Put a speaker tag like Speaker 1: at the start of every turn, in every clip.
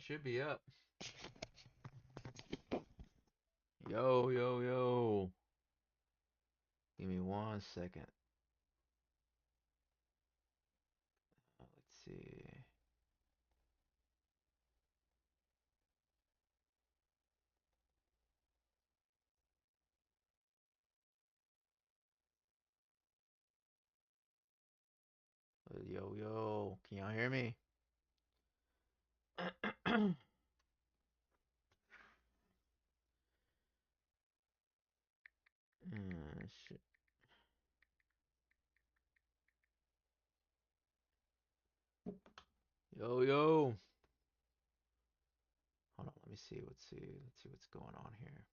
Speaker 1: Should be up. Yo, yo, yo. Give me 1 second. Let's see. Yo, yo. Can y'all hear me? Shit. Yo, yo. Hold on, let me see. Let's see what's going on here.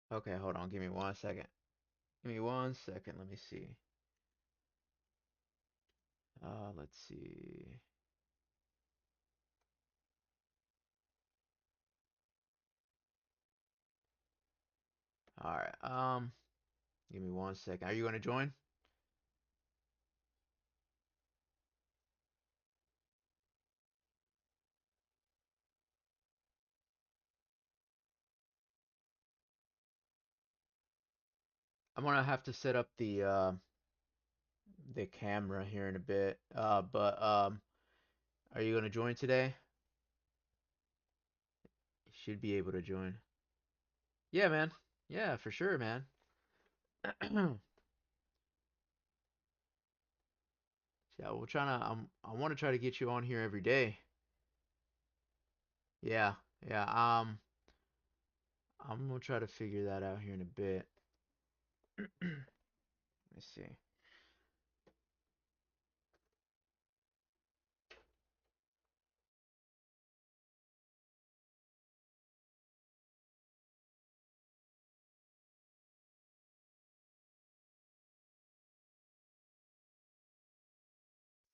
Speaker 1: Okay, hold on. Give me 1 second. Give me 1 second. Let me see. Let's see. All right. Give me 1 second. Are you gonna join? I'm gonna have to set up the camera here in a bit. But are you gonna join today? You should be able to join. Yeah, man. Yeah, for sure, man. Yeah, we're trying to. I want to try to get you on here every day. Yeah, yeah. I'm gonna try to figure that out here in a bit. Let me see.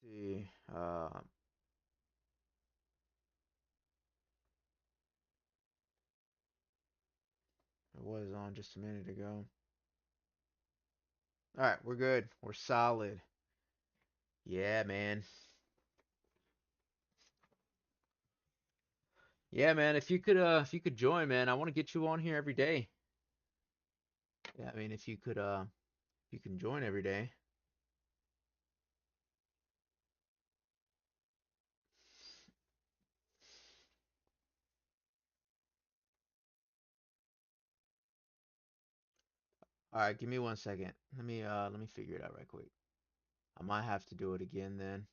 Speaker 1: See. It was on just a minute ago. All right, we're good. We're solid. Yeah, man. Yeah, man. If you could join, man, I want to get you on here every day. Yeah, I mean, if you could, you can join every day. All right, give me 1 second. Let me figure it out right quick. I might have to do it again then.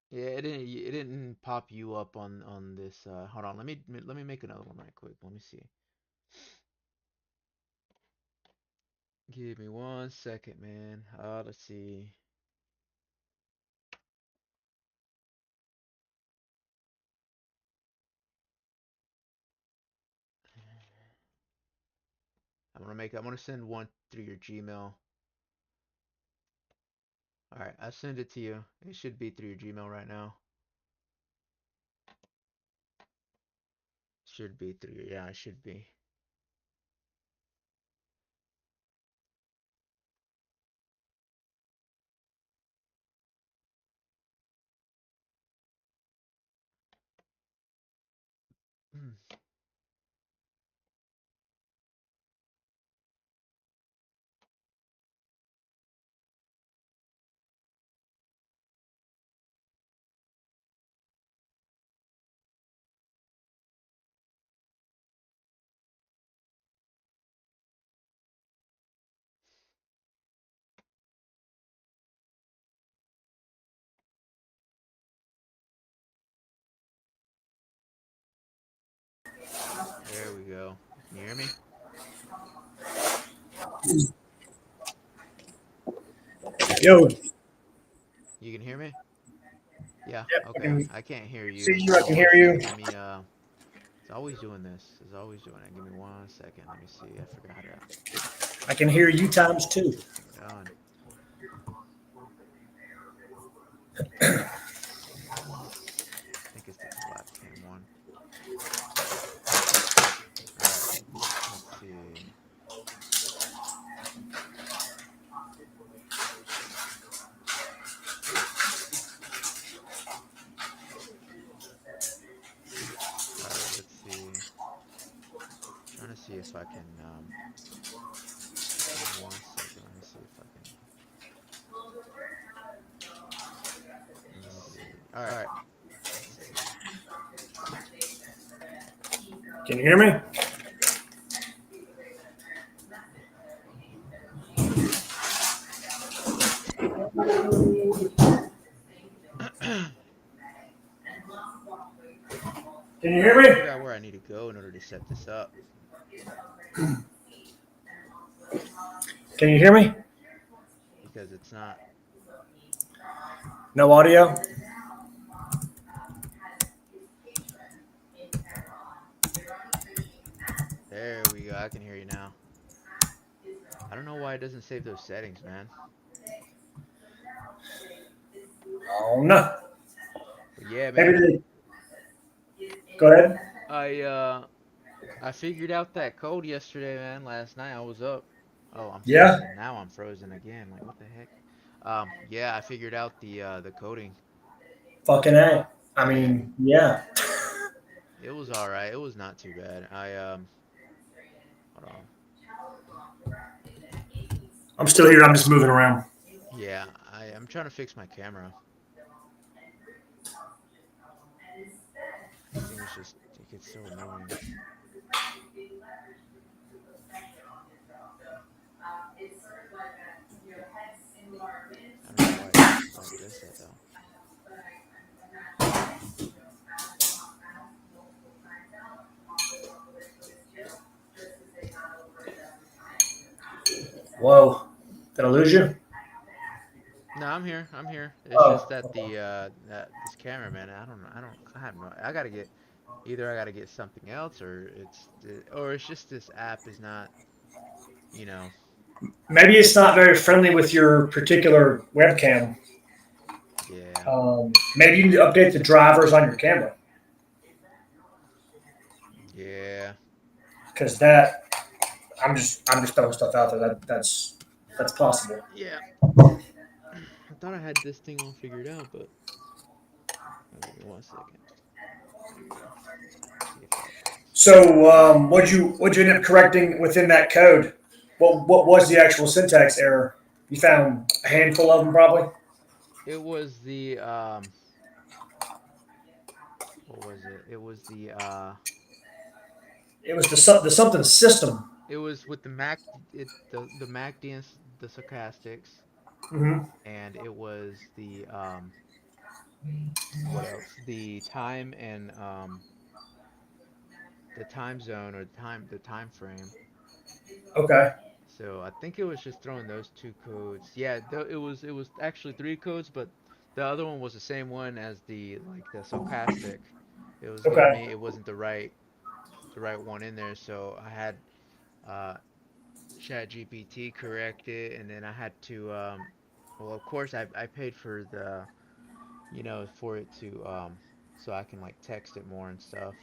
Speaker 1: Yeah, it didn't pop you up on this. Hold on, let me make another one right quick. Let me see. Give me 1 second, man. Let's see. I'm gonna send one through your Gmail. All right, I send it to you. It should be through your Gmail right now. Should be through your, yeah, it should be. There we go. Can you hear me?
Speaker 2: Yo,
Speaker 1: You can hear me? Yeah,
Speaker 2: yep, I
Speaker 1: okay.
Speaker 2: can
Speaker 1: I can't hear
Speaker 2: see
Speaker 1: you.
Speaker 2: you. I can hear you.
Speaker 1: Unfortunately, It's always doing this. It's always doing it. Give me 1 second. Let me see. I forgot how to
Speaker 2: I can hear you times two.
Speaker 1: get this thing done. I think it's the flat cam one. All right. Let's see. All right. Let's see. Trying to see if I can. Give me 1 second. Let me see if I can. Let me see. All right. Let's see.
Speaker 2: Can you hear me? Can you hear
Speaker 1: Trying to
Speaker 2: me?
Speaker 1: figure out where I need to go in order to set this up
Speaker 2: Can you hear me?
Speaker 1: because it's not.
Speaker 2: No audio?
Speaker 1: There we go. I can hear you now. I don't know why it doesn't save those settings, man.
Speaker 2: Oh no.
Speaker 1: But yeah,
Speaker 2: Maybe
Speaker 1: man.
Speaker 2: go ahead.
Speaker 1: I uh I figured out that code yesterday, man. Last night I was up. Oh, I'm
Speaker 2: Yeah.
Speaker 1: frozen. Now I'm frozen again. Like what the heck? Yeah, I figured out the coding.
Speaker 2: Fucking A. I
Speaker 1: Yeah.
Speaker 2: mean, yeah.
Speaker 1: It was all right. It was not too bad. Hold on.
Speaker 2: I'm still here. I'm just moving around.
Speaker 1: Yeah, I'm trying to fix my camera. This thing is just it gets so annoying. I don't know why it does that though.
Speaker 2: Whoa. Did I lose you?
Speaker 1: No, I'm here. I'm here. It's just
Speaker 2: Oh.
Speaker 1: that that this camera, man. I have no. I gotta get either I gotta get something else or it's just this app is not. You know.
Speaker 2: Maybe it's not very friendly with your particular webcam.
Speaker 1: Yeah.
Speaker 2: Maybe you need to update the drivers on your camera
Speaker 1: Yeah.
Speaker 2: because that I'm just throwing stuff out there. That's possible.
Speaker 1: Yeah. I thought I had this thing all figured out, but oh, give me 1 second. There we go. See if that fixes it.
Speaker 2: So what'd you end up correcting within that code? What was the actual syntax error? You found a handful of them probably.
Speaker 1: It was the what was it?
Speaker 2: It was the something system.
Speaker 1: It was with the the MACD and the stochastics,
Speaker 2: Hmm.
Speaker 1: and it was the what else? The time and the time zone or the time frame.
Speaker 2: Okay.
Speaker 1: So I think it was just throwing those two codes. Yeah, it was actually three codes, but the other one was the same one as the stochastic. It was giving
Speaker 2: Okay.
Speaker 1: me it wasn't the right one in there, so I had uh Chat GPT correct it, and then I had to well, of course I paid for the for it to so I can like text it more and stuff.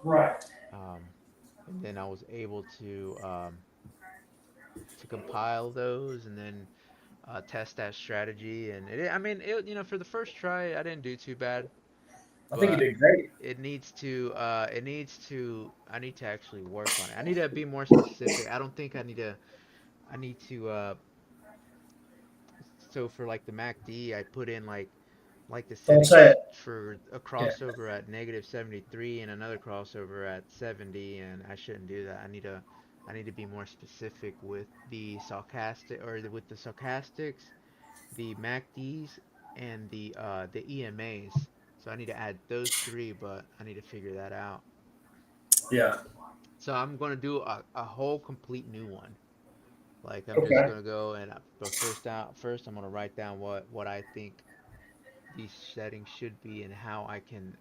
Speaker 2: Right.
Speaker 1: Um and then I was able to compile those and then test that strategy. And I mean, for the first try, I didn't do too bad,
Speaker 2: I think you
Speaker 1: but
Speaker 2: did great.
Speaker 1: I need to actually work on it. I need to be more specific. I don't think I need to, so for like the MACD, I put in like the
Speaker 2: Don't say
Speaker 1: settings
Speaker 2: it.
Speaker 1: for a
Speaker 2: Yeah.
Speaker 1: crossover at -73 and another crossover at 70, and I shouldn't do that. I need to be more specific with the sarcastic or with the sarcastics, the MACDs, and the EMAs. So I need to add those three, but I need to figure that out.
Speaker 2: Yeah.
Speaker 1: So I'm gonna do a whole complete new one. Like I'm just
Speaker 2: Okay.
Speaker 1: gonna go and but first I'm gonna write down what I think these settings should be and how I can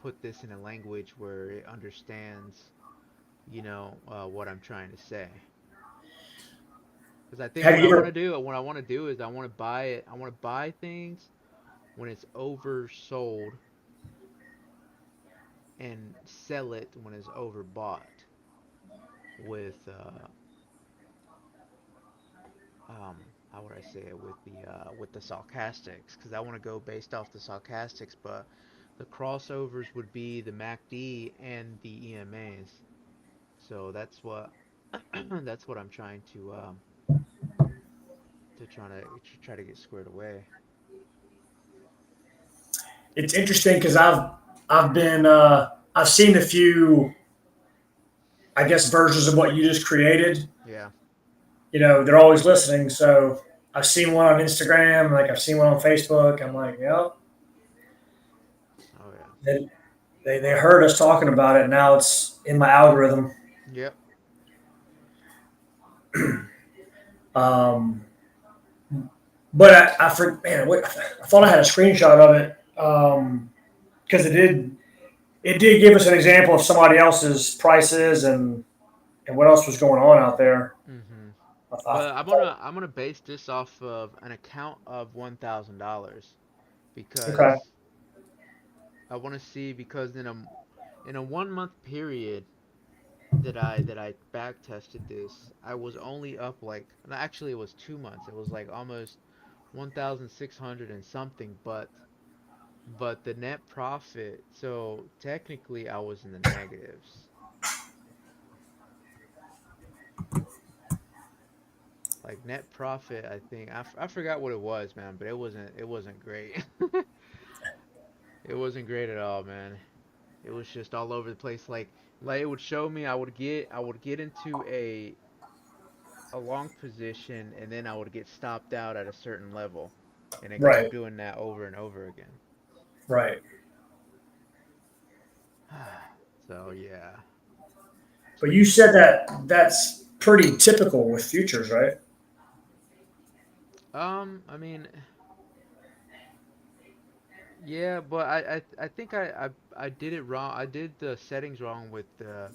Speaker 1: put this in a language where it understands, what I'm trying to say. Because I think
Speaker 2: Have you ever?
Speaker 1: what I want to do is I want to buy it. I want to buy things when it's oversold and sell it when it's overbought with um how would I say it, with the sarcastics, because I want to go based off the sarcastics, but the crossovers would be the MACD and the EMAs. So that's what that's what I'm trying to try to get squared away.
Speaker 2: It's interesting because I've been I've seen a few, I guess, versions of what you just created.
Speaker 1: Yeah.
Speaker 2: They're always listening. So I've seen one on Instagram, like I've seen one on Facebook. I'm like,
Speaker 1: Oh yeah.
Speaker 2: they, they heard us talking about it. Now it's in my algorithm.
Speaker 1: Yep.
Speaker 2: Um, but man, I thought I had a screenshot of it because it did give us an example of somebody else's prices and what else was going on out there.
Speaker 1: Mhm.
Speaker 2: I
Speaker 1: But
Speaker 2: thought,
Speaker 1: I'm gonna base this off of an account of $1,000
Speaker 2: okay,
Speaker 1: because I want to see, because in a 1 month period that I back tested this, I was only up like, no, actually it was 2 months. It was like almost 1,600 and something, but the net profit, so technically I was in the negatives. Like net profit, I think I forgot what it was, man, but it wasn't great. It wasn't great at all, man. It was just all over the place. Like it would show me, I would get into a long position, and then I would get stopped out at a certain level, and it kept
Speaker 2: right,
Speaker 1: doing that over and over again.
Speaker 2: right.
Speaker 1: So yeah, it's
Speaker 2: But you
Speaker 1: pretty
Speaker 2: said
Speaker 1: interesting.
Speaker 2: that that's pretty typical with futures, right?
Speaker 1: I mean, yeah, but I think I did it wrong. I did the settings wrong with the,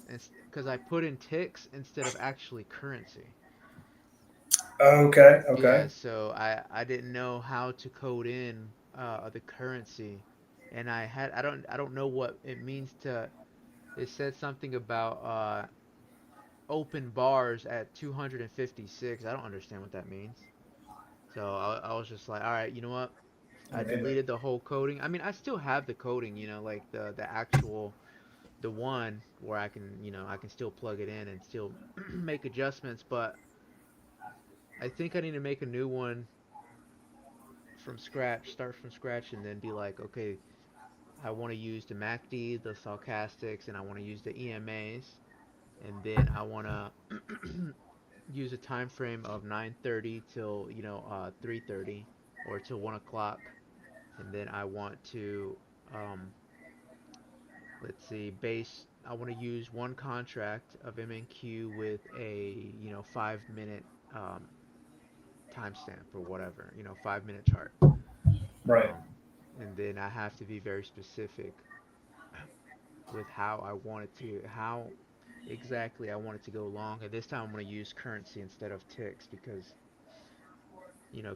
Speaker 1: because I put in ticks instead of actually currency.
Speaker 2: Okay,
Speaker 1: Yeah,
Speaker 2: okay,
Speaker 1: so I didn't know how to code in the currency, and I don't know what it means to. It said something about open bars at 256. I don't understand what that means. So I was just like, all right, you know what? I
Speaker 2: maybe.
Speaker 1: deleted the whole coding. I mean, I still have the coding, like the actual, the one where I can still plug it in and still make adjustments, but I think I need to make a new one from scratch, start from scratch, and then be like, okay, I want to use the MACD, the stochastics, and I want to use the EMAs, and then I want to use a time frame of 9:30 till 3:30, or till 1 o'clock, and then I want to um, let's see, base. I want to use one contract of MNQ with a 5 minute um, timestamp or whatever, 5 minute chart.
Speaker 2: Right.
Speaker 1: Um, and then I have to be very specific with how exactly I want it to go long. And this time I'm going to use currency instead of ticks, because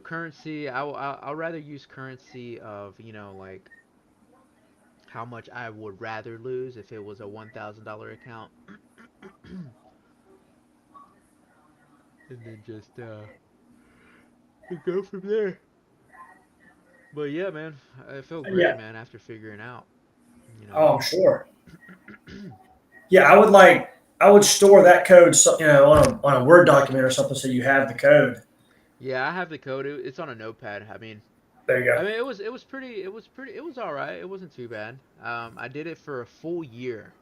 Speaker 1: currency. I'll rather use currency of like how much I would rather lose if it was a $1,000 account, and then just go from there. But yeah, man, I felt great,
Speaker 2: Yeah.
Speaker 1: man, after figuring out. You know.
Speaker 2: Oh, I'm sure. Yeah, I would store that code, on a Word document or something, so you have the code.
Speaker 1: Yeah, I have the code. It's on a notepad. I mean,
Speaker 2: There you
Speaker 1: I
Speaker 2: go.
Speaker 1: mean, it was all right. It wasn't too bad. I did it for a full year.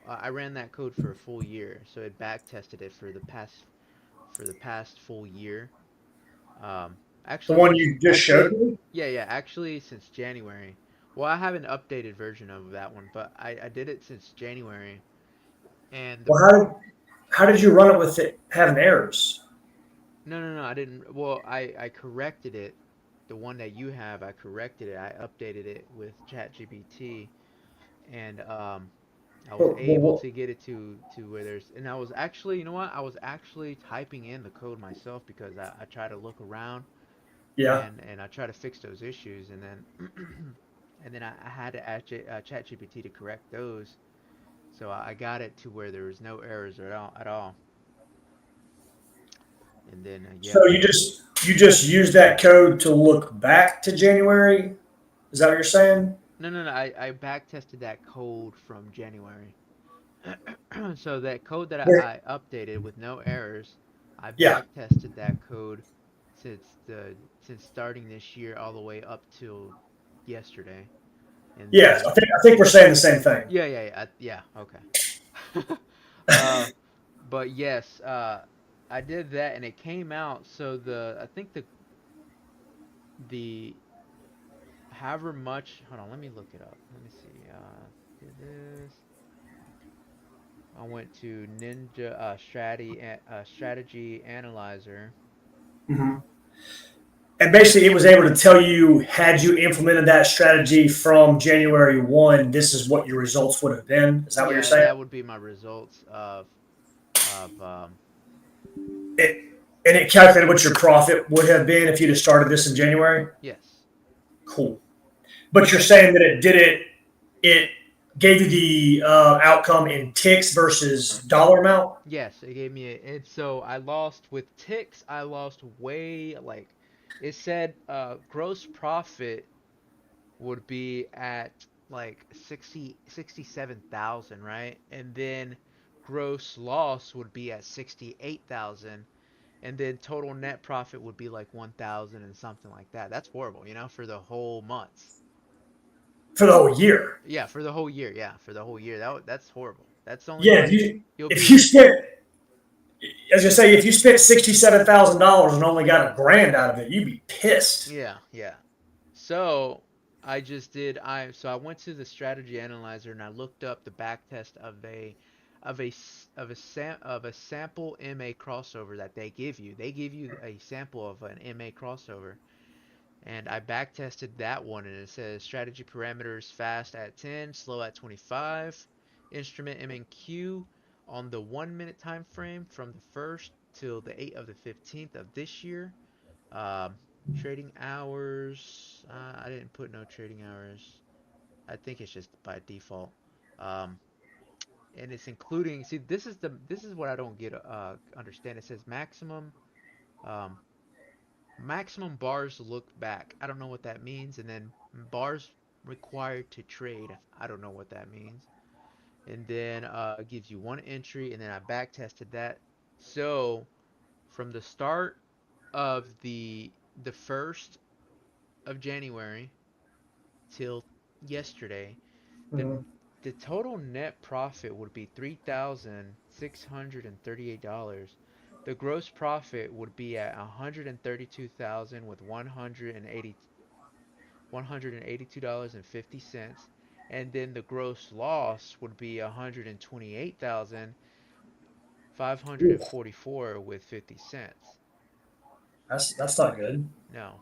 Speaker 1: I ran that code for a full year, so it back tested it for the past full year.
Speaker 2: The
Speaker 1: Actually
Speaker 2: one
Speaker 1: since
Speaker 2: you just showed
Speaker 1: actually
Speaker 2: me.
Speaker 1: yeah, yeah, actually since January. Well, I have an updated version of that one, but I did it since January, and
Speaker 2: Well, how did you run it with it having errors?
Speaker 1: no, no, no, I didn't. Well, I corrected it. The one that you have, I corrected it. I updated it with ChatGPT, and I was
Speaker 2: But,
Speaker 1: able to get it to where there's, and I was actually, you know what? I was actually typing in the code myself because I try to look around
Speaker 2: yeah.
Speaker 1: and I try to fix those issues, and then and then I had to ask ChatGPT to correct those, so I got it to where there was no errors at all. And then yeah,
Speaker 2: So you just use that code to look back to January. Is that what you're saying?
Speaker 1: no, I back tested that code from January. So that code that
Speaker 2: Where?
Speaker 1: I updated with no errors, I
Speaker 2: Yeah.
Speaker 1: back tested that code since the since starting this year all the way up till yesterday. And
Speaker 2: Yes.
Speaker 1: then
Speaker 2: I think we're saying the same thing.
Speaker 1: yeah, okay. uh but yes, I did that and it came out so I think the however much, hold on, let me look it up. Let me see. Did this. I went to Ninja Strategy Analyzer.
Speaker 2: Hmm. And basically, it was able to tell you, had you implemented that strategy from January 1, this is what your results would have been. Is that what you're
Speaker 1: Yeah,
Speaker 2: saying?
Speaker 1: that would be my results of
Speaker 2: It, and it calculated what your profit would have been if you'd have started this in January.
Speaker 1: yes.
Speaker 2: Cool. But you're saying that it did it. It gave you the outcome in ticks versus dollar amount.
Speaker 1: Yes, it gave me and so I lost with ticks, I lost way like it said gross profit would be at like 67,000, right? And then gross loss would be at 68,000, and then total net profit would be like 1,000 and something like that. That's horrible, for the whole months.
Speaker 2: For the whole year.
Speaker 1: Yeah, for the whole year. Yeah, for the whole year. That's horrible. That's only
Speaker 2: Yeah,
Speaker 1: like you'll
Speaker 2: if you
Speaker 1: be
Speaker 2: spent, as I say, if you spent $67,000 and only got a grand out of it, you'd be pissed.
Speaker 1: yeah. So I just did I so I went to the strategy analyzer and I looked up the back test of a sample MA crossover that they give you. They give you a sample of an MA crossover. And I back tested that one and it says strategy parameters fast at 10, slow at 25, instrument MNQ on the 1 minute time frame from the 1st till the 8th of the 15th of this year. Um, Trading hours, I didn't put no trading hours. I think it's just by default. Um, and it's including, see, this is what I don't get understand. It says um, maximum bars looked back. I don't know what that means. And then bars required to trade. I don't know what that means. And then it gives you one entry, and then I back tested that. So from the start of the 1st of January till yesterday, the
Speaker 2: Mhm.
Speaker 1: the total net profit would be $3,638. The gross profit would be at 132,000 with 182.50, and then the gross loss would be 128,544 with 50 cents.
Speaker 2: That's not good.
Speaker 1: No.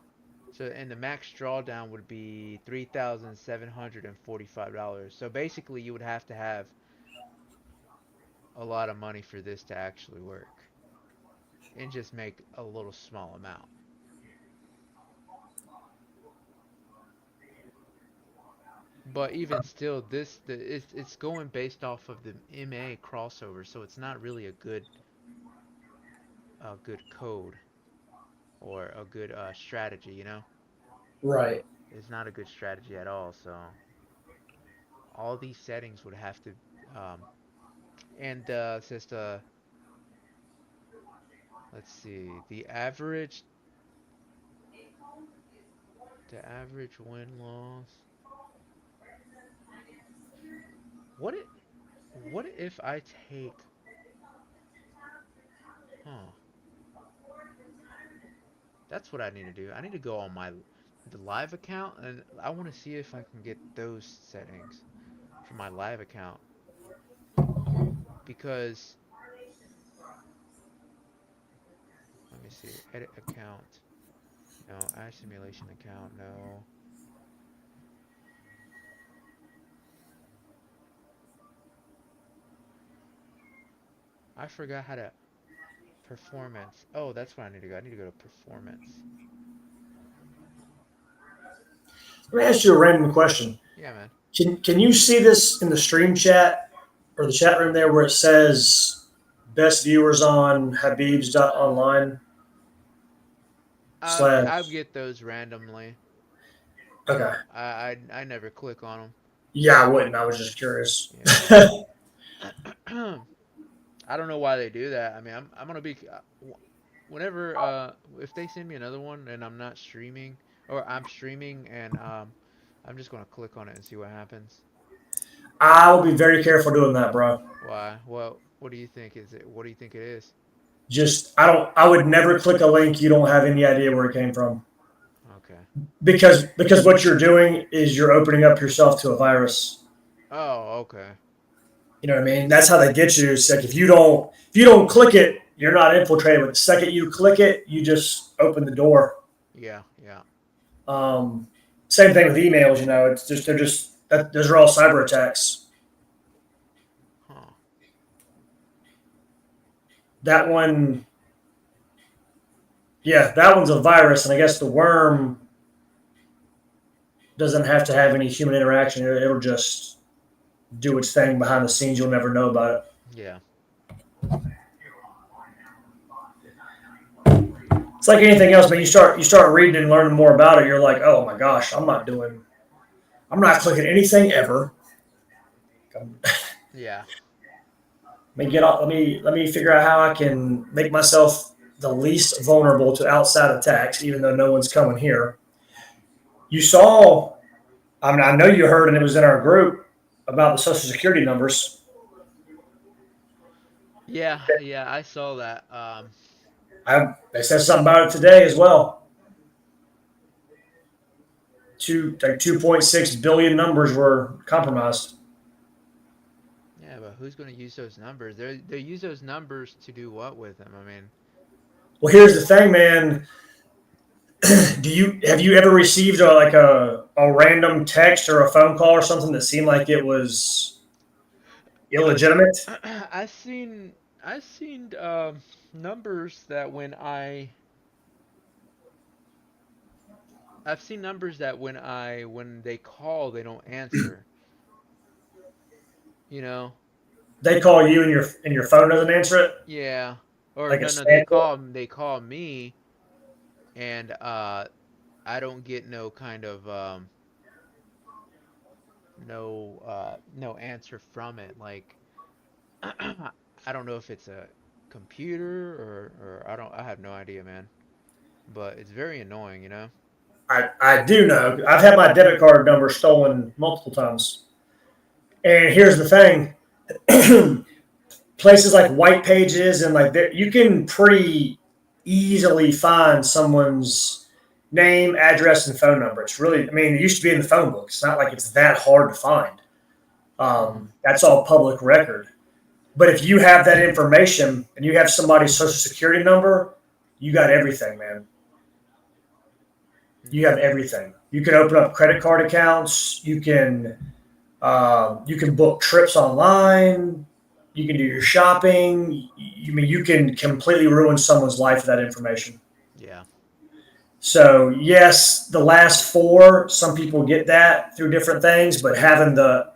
Speaker 1: So and the max drawdown would be $3,745. So basically you would have to have a lot of money for this to actually work and just make a little small amount. But even still, it's going based off of the MA crossover, so it's not really a good code or a good strategy.
Speaker 2: Right.
Speaker 1: It's not a good strategy at all. So all these settings would have to, um, and it's just let's see, the average win loss. What it, what if I take, huh? That's what I need to do. I need to go on the live account and I want to see if I can get those settings for my live account because let me see. Edit account. No, add simulation account. No. I forgot how to performance. Oh, that's where I need to go. I need to go to performance.
Speaker 2: Let me ask you a random question.
Speaker 1: Yeah, man.
Speaker 2: Can you see this in the stream chat or the chat room there where it says best viewers on Habib's.online
Speaker 1: I
Speaker 2: slash?
Speaker 1: get those randomly.
Speaker 2: Okay.
Speaker 1: I never click on
Speaker 2: Yeah, I wouldn't. I was just curious.
Speaker 1: them. I don't know why they do that. I mean, I'm gonna be whenever if they send me another one and I'm not streaming or I'm streaming and I'm just gonna click on it and see what happens.
Speaker 2: I will be very careful doing that, bro.
Speaker 1: Why? Well, what do you think is it? What do you think it is?
Speaker 2: Just I don't. I would never click a link you don't have any idea where it came from
Speaker 1: Okay.
Speaker 2: because what you're doing is you're opening up yourself to a virus.
Speaker 1: Oh, okay.
Speaker 2: You know what I mean? That's how they get you. It's like if you don't click it, you're not infiltrated. But the second you click it, you just open the door.
Speaker 1: Yeah, yeah.
Speaker 2: Um, Same thing with emails. You know, it's just they're just those are all cyber attacks.
Speaker 1: Huh.
Speaker 2: That one, yeah, that one's a virus, and I guess the worm doesn't have to have any human interaction. It'll just do its thing behind the scenes. You'll never know about it.
Speaker 1: Yeah.
Speaker 2: It's like anything else, man. You start reading and learning more about it. You're like, oh my gosh, I'm not clicking anything ever.
Speaker 1: Yeah.
Speaker 2: Let me get off. Let me figure out how I can make myself the least vulnerable to outside attacks, even though no one's coming here. You saw. I mean, I know you heard, and it was in our group about the social security numbers.
Speaker 1: Yeah, yeah, I saw that.
Speaker 2: They said something about it today as well. 2.6 billion numbers were compromised.
Speaker 1: Yeah, but who's gonna use those numbers? They use those numbers to do what with them? I mean,
Speaker 2: Well, here's the thing, man. Have you ever received a random text or a phone call or something that seemed like it was illegitimate?
Speaker 1: I seen I seen numbers that I've seen numbers that when they call they don't answer. You know?
Speaker 2: They call you and your phone doesn't answer it,
Speaker 1: Yeah. Or
Speaker 2: like a
Speaker 1: no,
Speaker 2: spam call.
Speaker 1: they call me and I don't get no kind of no answer from it. Like I don't know if it's a computer or I have no idea, man. But it's very annoying, you know?
Speaker 2: I do know. I've had my debit card number stolen multiple times. And here's the thing: places like White Pages and you can pretty easily find someone's name, address, and phone number. It's really, I mean, it used to be in the phone book. It's not like it's that hard to find.
Speaker 1: Mhm.
Speaker 2: That's all public record. But if you have that information and you have somebody's social security number, you got everything, man. You have
Speaker 1: Mhm.
Speaker 2: everything. You can open up credit card accounts. You can book trips online. You can do your shopping. You can completely ruin someone's life with that information.
Speaker 1: Yeah.
Speaker 2: So yes, the last four, some people get that through different things, but having the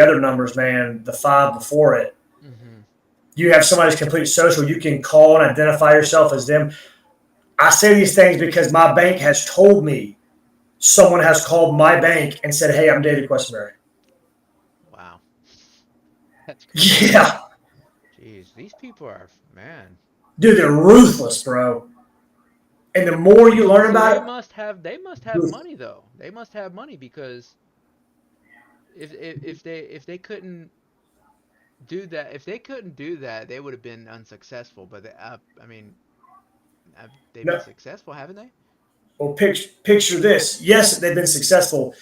Speaker 2: other numbers, man, the five before it,
Speaker 1: Mhm.
Speaker 2: you have somebody's complete social. You can call and identify yourself as them. I say these things because my bank has told me someone has called my bank and said, "Hey, I'm David Questenberry."
Speaker 1: Wow. That's crazy.
Speaker 2: Yeah,
Speaker 1: Jeez, these people are man.
Speaker 2: dude, they're ruthless, bro. And the more you learn
Speaker 1: See,
Speaker 2: about
Speaker 1: they must have
Speaker 2: it,
Speaker 1: money though. They must have money because if they couldn't do that, if they couldn't do that, they would have been unsuccessful. But I mean, they've been
Speaker 2: no,
Speaker 1: successful, haven't they?
Speaker 2: well, picture this. Yes, they've been successful.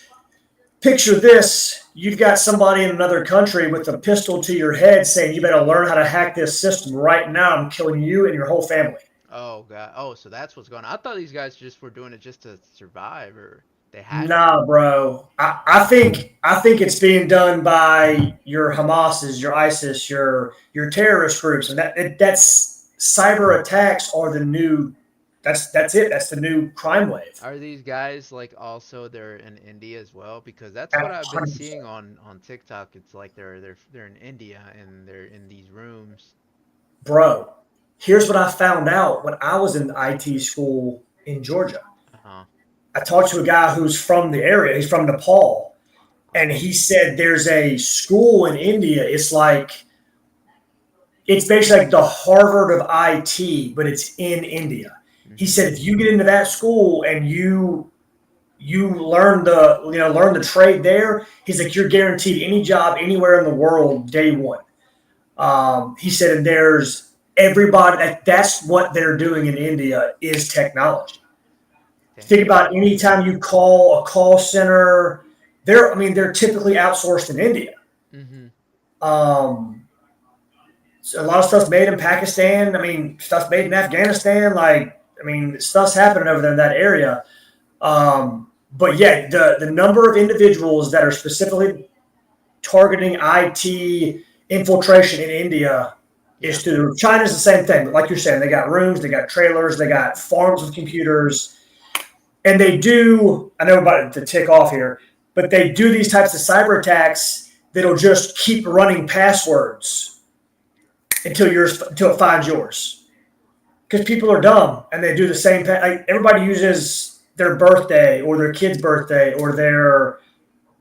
Speaker 2: Picture this. You've got somebody in another country with a pistol to your head saying, "You better learn how to hack this system right now. I'm killing you and your whole family."
Speaker 1: Oh god. Oh, so that's what's going on. I thought these guys just were doing it just to survive or. They had to.
Speaker 2: Nah, bro. I think it's being done by your Hamas's, your ISIS, your terrorist groups, and that's cyber attacks are the new. That's it. That's the new crime wave.
Speaker 1: Are these guys like also they're in India as well? Because that's what
Speaker 2: At
Speaker 1: I've been
Speaker 2: 100%.
Speaker 1: seeing on TikTok. It's like they're in India and they're in these rooms.
Speaker 2: Bro, here's what I found out when I was in IT school in Georgia.
Speaker 1: Uh-huh.
Speaker 2: I talked to a guy who's from the area. He's from Nepal, and
Speaker 1: Uh-huh.
Speaker 2: he said there's a school in India. It's basically like the Harvard of IT, but it's in India. He
Speaker 1: Mm-hmm.
Speaker 2: said if you get into that school and you learn the trade there, he's like you're guaranteed any job anywhere in the world day one. He said and there's everybody that's what they're doing in India is technology. Think
Speaker 1: Dang.
Speaker 2: about any time you call a call center, they're typically outsourced in India.
Speaker 1: Mm-hmm.
Speaker 2: Um, So a lot of stuff's made in Pakistan. I mean, stuff's made in Afghanistan. Stuff's happening over there in that area. But yeah, the number of individuals that are specifically targeting IT infiltration in India
Speaker 1: Yeah.
Speaker 2: is through the roof. China's the same thing. But like you're saying, they got rooms, they got trailers, they got farms with computers, and they do. I know I'm about to tick off here, but they do these types of cyber attacks that'll just keep running passwords until it finds yours. Because people are dumb and they do the same thing. Like everybody uses their birthday or their kid's birthday or their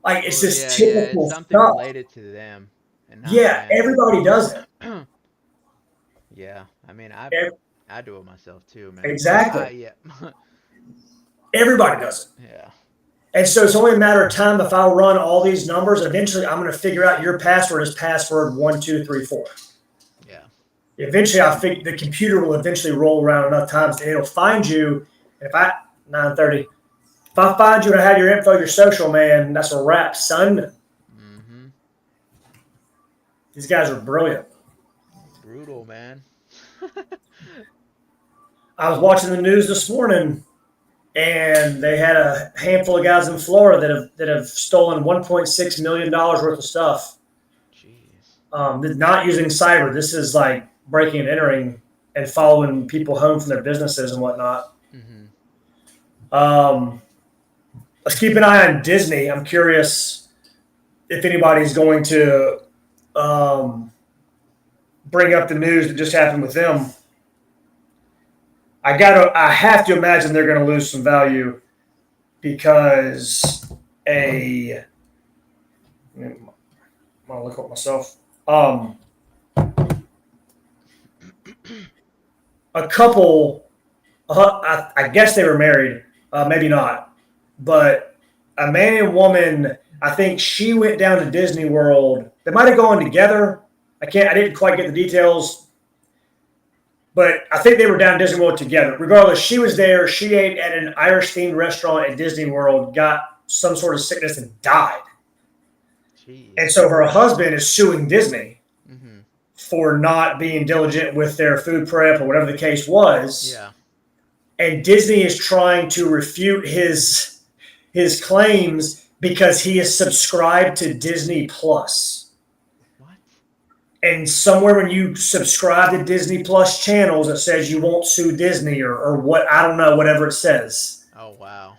Speaker 2: like it's
Speaker 1: Well,
Speaker 2: this
Speaker 1: yeah, yeah. It's
Speaker 2: typical
Speaker 1: something
Speaker 2: stuff.
Speaker 1: related to them and not
Speaker 2: Yeah,
Speaker 1: random.
Speaker 2: everybody does it.
Speaker 1: Yeah. I mean,
Speaker 2: Ev-
Speaker 1: I do it myself too, man.
Speaker 2: exactly.
Speaker 1: Yeah.
Speaker 2: Everybody does it.
Speaker 1: Yeah.
Speaker 2: And so it's only a matter of time if I run all these numbers. Eventually, I'm going to figure out your password is password 1 2 3 4.
Speaker 1: Yeah.
Speaker 2: Eventually, the computer will eventually roll around enough times and it'll find you. And if I 9:30, if I find you and I have your info, your social, man, that's a wrap, son.
Speaker 1: Mm-hmm.
Speaker 2: These guys are brilliant.
Speaker 1: Brutal, man.
Speaker 2: I was watching the news this morning, and they had a handful of guys in Florida that have stolen $1.6 million worth of stuff.
Speaker 1: Jeez.
Speaker 2: Not using cyber. This is like breaking and entering and following people home from their businesses and whatnot.
Speaker 1: Mm-hmm.
Speaker 2: Um, let's keep an eye on Disney. I'm curious if anybody's going to um, bring up the news that just happened with them. I have to imagine they're going to lose some value because a I'm gonna look up myself. A couple, I guess they were married, maybe not, but a man and woman. I think she went down to Disney World. They might have gone together. I didn't quite get the details, but I think they were down Disney World together. Regardless, she was there. She ate at an Irish themed restaurant at Disney World, got some sort of sickness, and died. And
Speaker 1: Jeez.
Speaker 2: so her husband is suing Disney
Speaker 1: Mm-hmm.
Speaker 2: for not being diligent with their food prep or whatever the case was.
Speaker 1: Yeah.
Speaker 2: And Disney is trying to refute his claims because he is subscribed to Disney Plus.
Speaker 1: What?
Speaker 2: And somewhere when you subscribe to Disney Plus channels, it says you won't sue Disney or what I don't know, whatever it says.
Speaker 1: Oh, wow.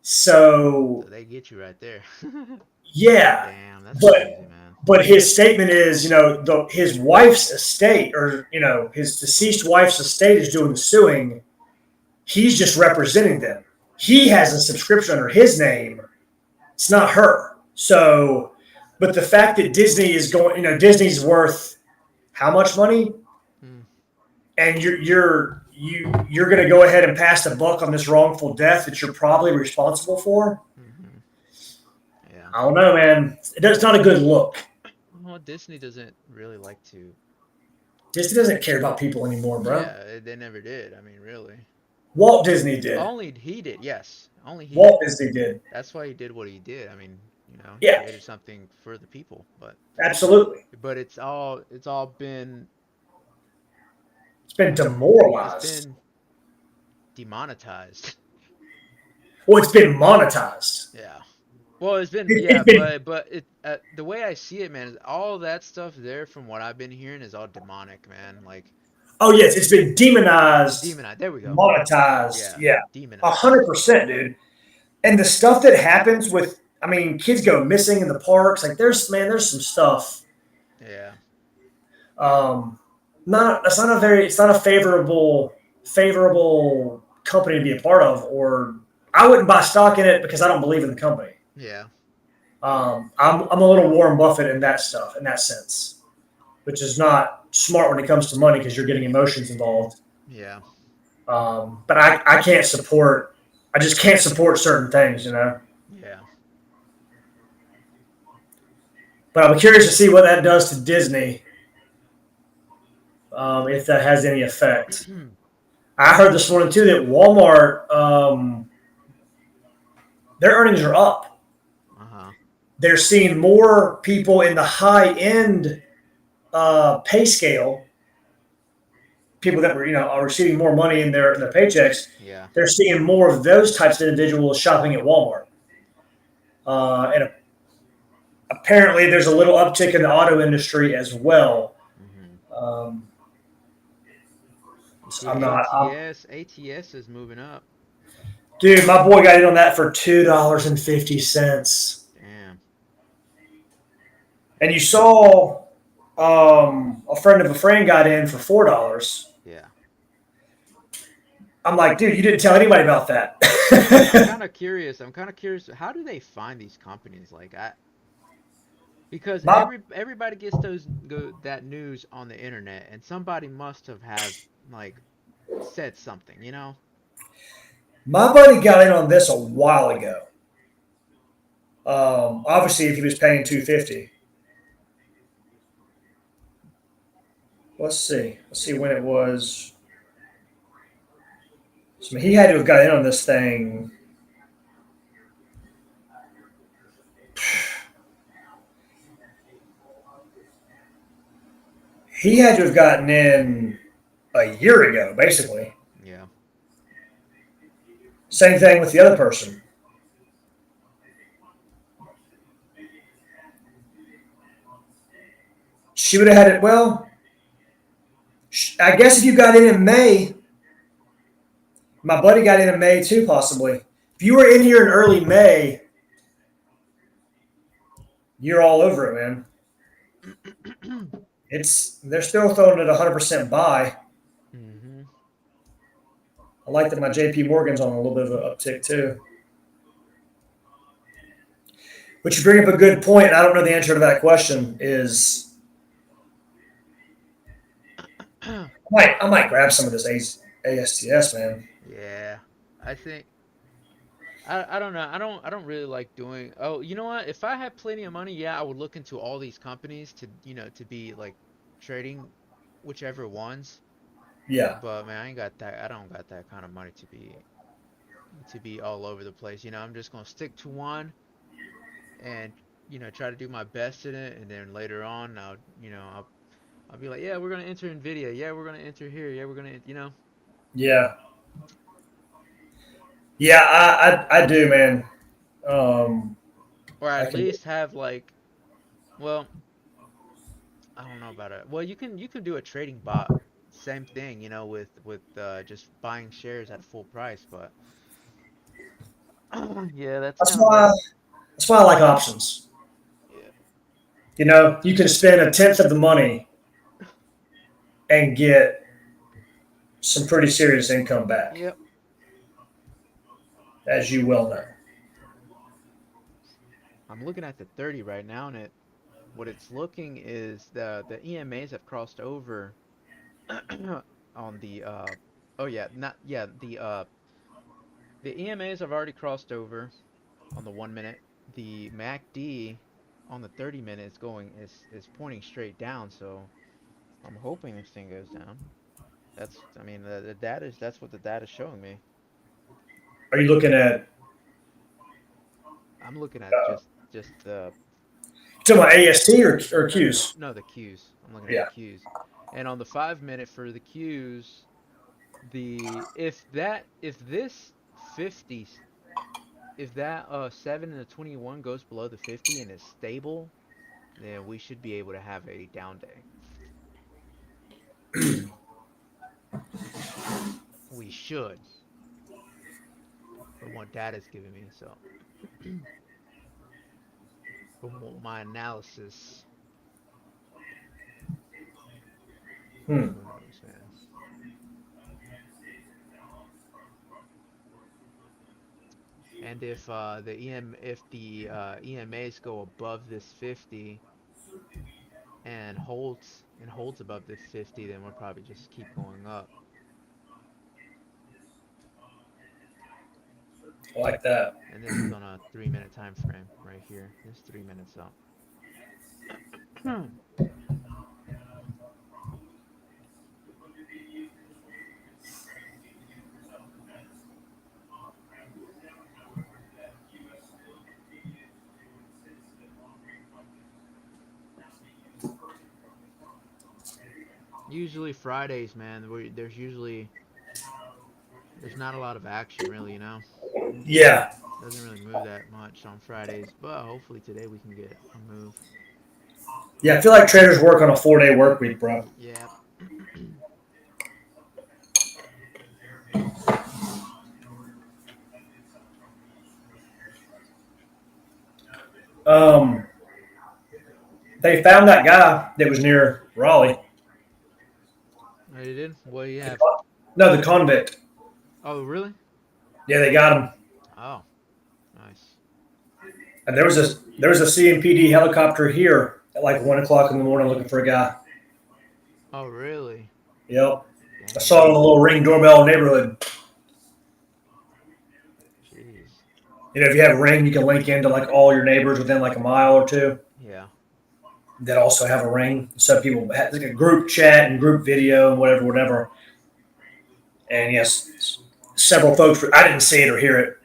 Speaker 1: So
Speaker 2: So
Speaker 1: they get you right there.
Speaker 2: yeah,
Speaker 1: Damn, that's
Speaker 2: but
Speaker 1: crazy, man.
Speaker 2: his statement is, his wife's estate or his deceased wife's estate is doing the suing. He's just representing them. He has a subscription under his name. It's not her. So, but the fact that Disney is going, Disney's worth how much money,
Speaker 1: Mm,
Speaker 2: and you're going to go ahead and pass the buck on this wrongful death that you're probably responsible for.
Speaker 1: mm-hmm. Yeah.
Speaker 2: I don't know, man. It's not a good look.
Speaker 1: Well, Disney doesn't really like to.
Speaker 2: Disney doesn't care about people anymore, bro.
Speaker 1: Yeah, they never did. I mean, really.
Speaker 2: Walt Disney did.
Speaker 1: Only he did, yes. Only he
Speaker 2: Walt
Speaker 1: did.
Speaker 2: Disney did.
Speaker 1: That's why he did what he did. I mean, he
Speaker 2: Yeah,
Speaker 1: created something for the people,
Speaker 2: absolutely.
Speaker 1: but it's all been
Speaker 2: It's been
Speaker 1: it's
Speaker 2: demoralized.
Speaker 1: been demonetized.
Speaker 2: Well, it's been monetized.
Speaker 1: Yeah. Well, it's been
Speaker 2: It's
Speaker 1: yeah,
Speaker 2: been
Speaker 1: but it the way I see it, man, is all that stuff there from what I've been hearing is all demonic, man. Like
Speaker 2: oh yes, it's been demonized,
Speaker 1: demonized. There we go.
Speaker 2: monetized.
Speaker 1: Yeah,
Speaker 2: Yeah,
Speaker 1: demonized.
Speaker 2: 100%, dude. And the stuff that happens with, I mean, kids go missing in the parks. Like there's some stuff.
Speaker 1: Yeah.
Speaker 2: Um, not it's not a very it's not a favorable company to be a part of. Or I wouldn't buy stock in it because I don't believe in the company.
Speaker 1: Yeah.
Speaker 2: I'm a little Warren Buffett in that stuff in that sense, which is not smart when it comes to money because you're getting emotions involved.
Speaker 1: Yeah.
Speaker 2: But I can't support. I just can't support certain things, you know.
Speaker 1: Yeah.
Speaker 2: But I'm curious to see what that does to Disney, if that has any effect. I heard this morning too that Walmart, their earnings are up.
Speaker 1: Uh-huh.
Speaker 2: They're seeing more people in the high end pay scale, people that were are receiving more money in their paychecks.
Speaker 1: Yeah.
Speaker 2: They're seeing more of those types of individuals shopping at Walmart, and apparently there's a little uptick in the auto industry as well.
Speaker 1: Mhm.
Speaker 2: Um,
Speaker 1: You
Speaker 2: so
Speaker 1: see
Speaker 2: I'm not.
Speaker 1: ATS is moving up.
Speaker 2: Dude, my boy got in on that for $2.50.
Speaker 1: Damn.
Speaker 2: And you saw a friend of a friend got in for $4.
Speaker 1: Yeah.
Speaker 2: I'm like, dude, you didn't tell anybody about
Speaker 1: I'm
Speaker 2: that.
Speaker 1: kind of curious. I'm kind of curious. How do they find these companies? Like I because
Speaker 2: my
Speaker 1: everybody gets that news on the internet, and somebody must have like said something, you know?
Speaker 2: my buddy got in on this a while ago. Obviously, if he was paying 250. Let's see. Let's see when it was. So he had to have got in on this thing. He had to have gotten in a year ago, basically.
Speaker 1: Yeah.
Speaker 2: Same thing with the other person. She would have had it. Well, I guess if you got in May, my buddy got in May too, possibly. If you were in here in early May, you're all over it, man. They're still throwing it 100% buy.
Speaker 1: Mhm.
Speaker 2: I like that my JP Morgan's on a little bit of an uptick too. But you bring up a good point, and I don't know the answer to that question. Is I might grab some of this ASTS, man.
Speaker 1: Yeah. I think I don't know. I don't really like doing. Oh, you know what? If I had plenty of money, yeah, I would look into all these companies to, to be like trading whichever ones.
Speaker 2: Yeah,
Speaker 1: But man, I ain't got that. I don't got that kind of money to be all over the place. I'm just gonna stick to one and try to do my best in it, and then later on, I'll be like, yeah, we're gonna enter Nvidia. Yeah, we're gonna enter here. Yeah, we're gonna.
Speaker 2: yeah, yeah. I do, man. Um,
Speaker 1: Or
Speaker 2: I
Speaker 1: at
Speaker 2: can.
Speaker 1: least have like, well, I don't know about it. Well, you can do a trading bot, same thing, with just buying shares at full price, but yeah, that's
Speaker 2: That's
Speaker 1: kind of
Speaker 2: why.
Speaker 1: less.
Speaker 2: That's why I like options.
Speaker 1: Yeah.
Speaker 2: You can spend a tenth of the money and get some pretty serious income back,
Speaker 1: Yep.
Speaker 2: as you well know.
Speaker 1: I'm looking at the 30 right now, and what it's looking is the EMAs have crossed over on the oh yeah, not yeah, the EMAs have already crossed over on the 1 minute. The MACD on the 30 minute is pointing straight down, so I'm hoping this thing goes down. I mean, the data is that's what the data's showing me.
Speaker 2: Are you looking at
Speaker 1: I'm looking at just the
Speaker 2: talking about AST or
Speaker 1: no, no, no,
Speaker 2: Qs?
Speaker 1: no, the Qs. I'm looking at the
Speaker 2: Yeah.
Speaker 1: Qs. And on the 5 minute for the Qs, the if this 50 if that 7 and a 21 goes below the 50 and is stable, then we should be able to have a down day. We should, from what data's giving me. So, from my analysis,
Speaker 2: Hmm.
Speaker 1: who knows, man. And if the EMAs go above this 50 and holds above this 50, then we'll probably just keep going up.
Speaker 2: I like that.
Speaker 1: And this is on a 3 minute time frame right here. This 3 minutes up. Usually Fridays, man, there's not a lot of action really,
Speaker 2: Yeah.
Speaker 1: Doesn't really move that much on Fridays, but hopefully today we can get a move.
Speaker 2: Yeah, I feel like traders work on a 4 day work week, bro.
Speaker 1: Yeah.
Speaker 2: Um, they found that guy that was near Raleigh.
Speaker 1: Oh, you did? What do you
Speaker 2: The
Speaker 1: have?
Speaker 2: No, the convict.
Speaker 1: Oh, really?
Speaker 2: Yeah, they got him.
Speaker 1: Oh, nice.
Speaker 2: And there was a CMPD helicopter here at like 1 o'clock in the morning looking for a guy.
Speaker 1: Oh, really?
Speaker 2: Yep. I
Speaker 1: Dang,
Speaker 2: saw it on
Speaker 1: man.
Speaker 2: the little Ring doorbell neighborhood.
Speaker 1: Jeez.
Speaker 2: If you have Ring, you can link into like all your neighbors within like a mile or two
Speaker 1: Yeah.
Speaker 2: that also have a Ring. So people have like a group chat and group video and whatever, whatever. And yes, several folks. I didn't see it or hear it,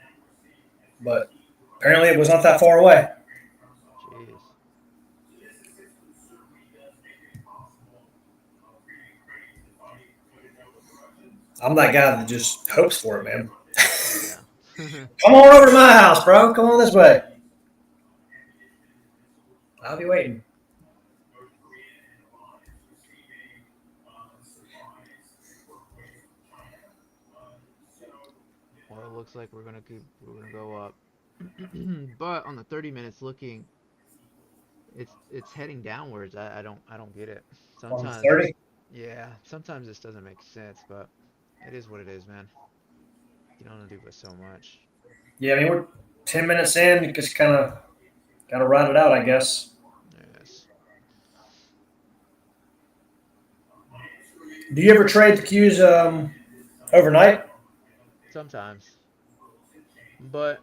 Speaker 2: but apparently it was not that far away.
Speaker 1: Jeez.
Speaker 2: I'm that guy that just hopes for it, man.
Speaker 1: Yeah.
Speaker 2: Come on over to my house, bro. Come on this way. I'll be waiting.
Speaker 1: Well, it looks like we're gonna go up. But on the 30 minutes looking, it's heading downwards. I don't get it.
Speaker 2: On
Speaker 1: Sometimes
Speaker 2: 30.
Speaker 1: yeah, sometimes this doesn't make sense, but it is what it is, man. You don't do but so much.
Speaker 2: Yeah, I mean we're 10 minutes in. You just kind of gotta ride it out, I guess.
Speaker 1: Yes.
Speaker 2: Do you ever trade the cues overnight?
Speaker 1: Sometimes. But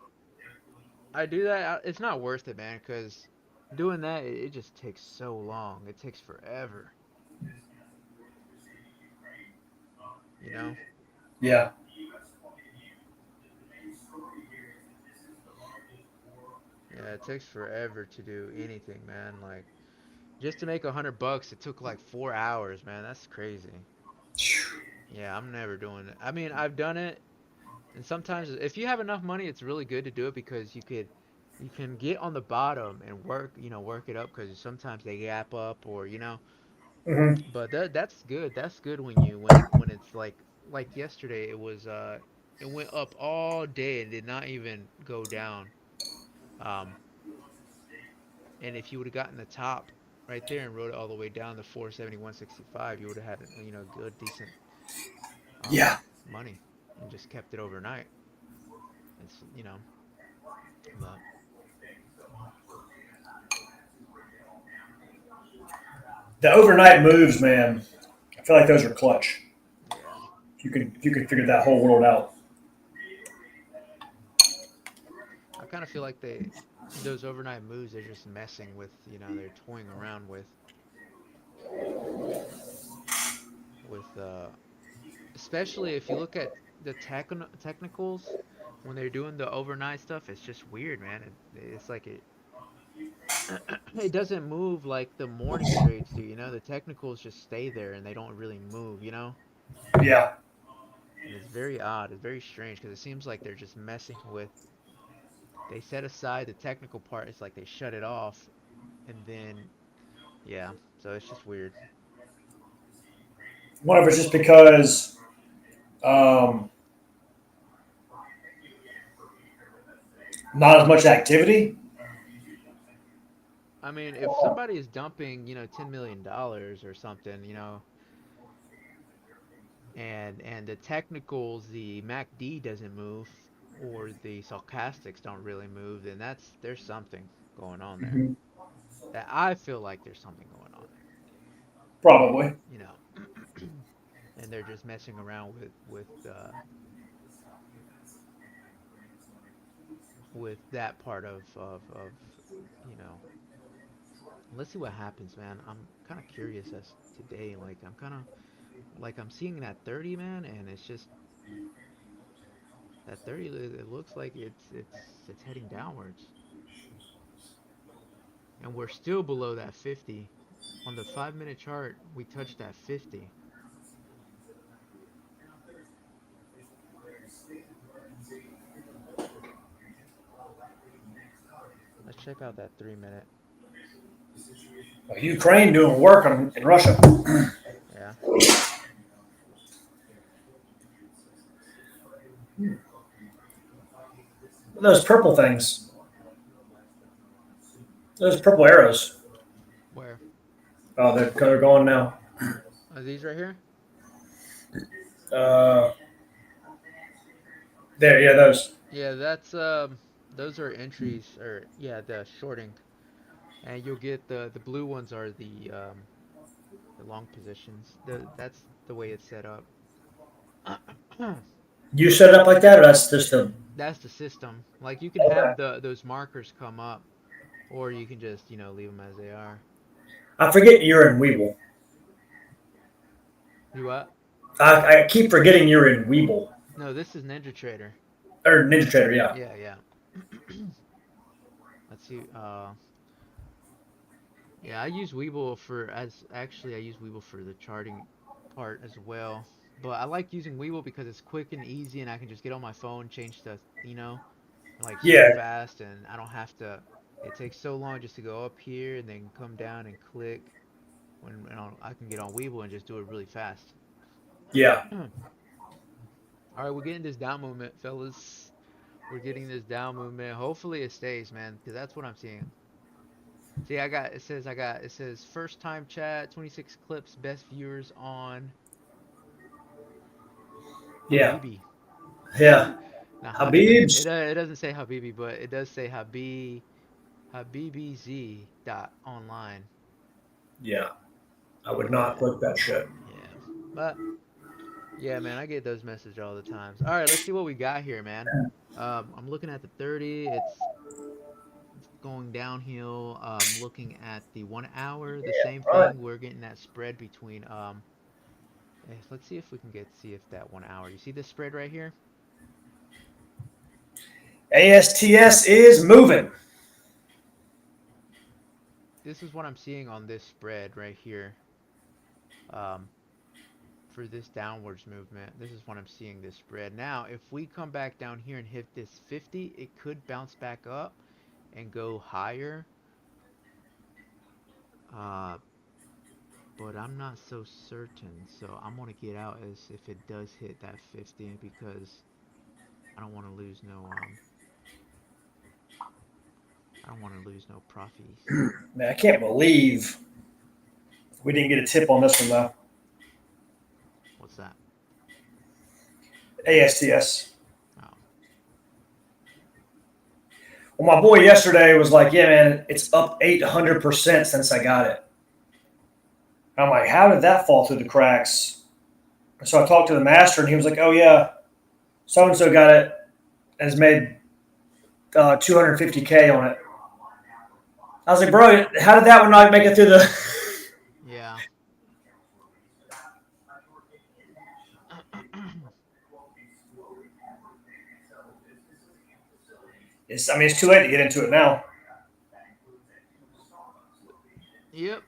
Speaker 1: I do that. It's not worth it, man, because doing that, it just takes so long. It takes forever, you know?
Speaker 2: Yeah.
Speaker 1: Yeah, it takes forever to do anything, man. Like, just to make $100, it took like 4 hours, man. That's crazy. Yeah, I'm never doing it. I mean, I've done it, and sometimes if you have enough money, it's really good to do it because you can get on the bottom and work it up because sometimes they gap up or
Speaker 2: Hmm.
Speaker 1: But that's good. That's good when it's like yesterday it went up all day and did not even go down. Um and if you would have gotten the top right there and rode it all the way down to 471.65, you would have had good decent
Speaker 2: Yeah.
Speaker 1: money and just kept it overnight. It's but
Speaker 2: The overnight moves, man. I feel like those are clutch.
Speaker 1: yeah.
Speaker 2: If you can figure that whole world out.
Speaker 1: I kind of feel like those overnight moves they're just messing with, they're toying around with especially if you look at the technicals when they're doing the overnight stuff. It's just weird, man. It's like it doesn't move like the morning trades do. The technicals just stay there and they don't really move.
Speaker 2: Yeah.
Speaker 1: And it's very odd. It's very strange because it seems like they're just messing with they set aside the technical part. It's like they shut it off, and then yeah. So it's just weird.
Speaker 2: One of it's just because um, not as much activity.
Speaker 1: I mean, if somebody is dumping, $10 million or something, and the technicals, the MACD doesn't move, or the stochastics don't really move, then there's something going on there.
Speaker 2: Mhm.
Speaker 1: That I feel like there's something going on there,
Speaker 2: Probably.
Speaker 1: you know. And they're just messing around with that part of you know. Let's see what happens, man. I'm kind of curious as today. Like I'm kind of like I'm seeing that 30, man, and it's just that 30. It looks like it's heading downwards, and we're still below that 50. On the 5-minute chart, we touched that 50. Let's check out that 3-minute.
Speaker 2: Ukraine doing work in Russia.
Speaker 1: Yeah.
Speaker 2: Those purple things, those purple arrows.
Speaker 1: Where?
Speaker 2: Oh, they're going now.
Speaker 1: Are these right here?
Speaker 2: Uh, there, yeah, those.
Speaker 1: Yeah, those are entries, or yeah, the shorting. And you'll get the blue ones are the long positions. That's the way it's set up.
Speaker 2: You set it up like that, or that's just a
Speaker 1: That's the system. Like you can
Speaker 2: okay.
Speaker 1: have those markers come up, or you can just leave them as they are.
Speaker 2: I forget you're in Weeble.
Speaker 1: You what?
Speaker 2: I keep forgetting you're in Weeble
Speaker 1: No, this is Ninja Trader.
Speaker 2: or Ninja Trader. Yeah,
Speaker 1: Yeah, yeah. Let's see. Yeah, I use Weeble for as actually I use Weeble for the charting part as well. But I like using Weeble because it's quick and easy, and I can just get on my phone, change like so
Speaker 2: yeah,
Speaker 1: fast, and I don't have to. It takes so long just to go up here and then come down and click. When I can get on Weeble and just do it really fast.
Speaker 2: yeah.
Speaker 1: All right, we're getting this down movement, fellas. We're getting this down movement. Hopefully it stays, man, because that's what I'm seeing. See, it says first time chat, 26 clips, best viewers on
Speaker 2: Yeah,
Speaker 1: Habibi.
Speaker 2: yeah.
Speaker 1: Now it doesn't
Speaker 2: Habib's.
Speaker 1: it doesn't say Habibi, but it does say Habibz dot online.
Speaker 2: Yeah, I would not
Speaker 1: Yeah,
Speaker 2: click that shit.
Speaker 1: yeah. But yeah, man, I get those messages all the times. All right, let's see what we got here, man. I'm looking at the 30. It's going downhill. Looking at the 1 hour, the same
Speaker 2: All right.
Speaker 1: thing. We're getting that spread between let's see if we can see if that 1 hour. You see this spread right here?
Speaker 2: ASTS is moving.
Speaker 1: This is what I'm seeing on this spread right here. Um, for this downwards movement, this is what I'm seeing this spread. Now, if we come back down here and hit this 50, it could bounce back up and go higher. Uh, but I'm not so certain. So I'm gonna get out as if it does hit that 50 because I don't want to lose I don't want to lose no profits.
Speaker 2: Man, I can't believe we didn't get a tip on this one though.
Speaker 1: What's that?
Speaker 2: ASTS.
Speaker 1: Oh,
Speaker 2: Well, my boy yesterday was like, "Yeah, man, it's up 800% since I got it." I'm like, "How did that fall through the cracks?" So I talked to the master, and he was like, "Oh yeah, so and so got it, has made 250K on it." I was like, "Bro, how did that one not make it through the?"
Speaker 1: yeah.
Speaker 2: I mean, it's too late to get into it now.
Speaker 1: Yep.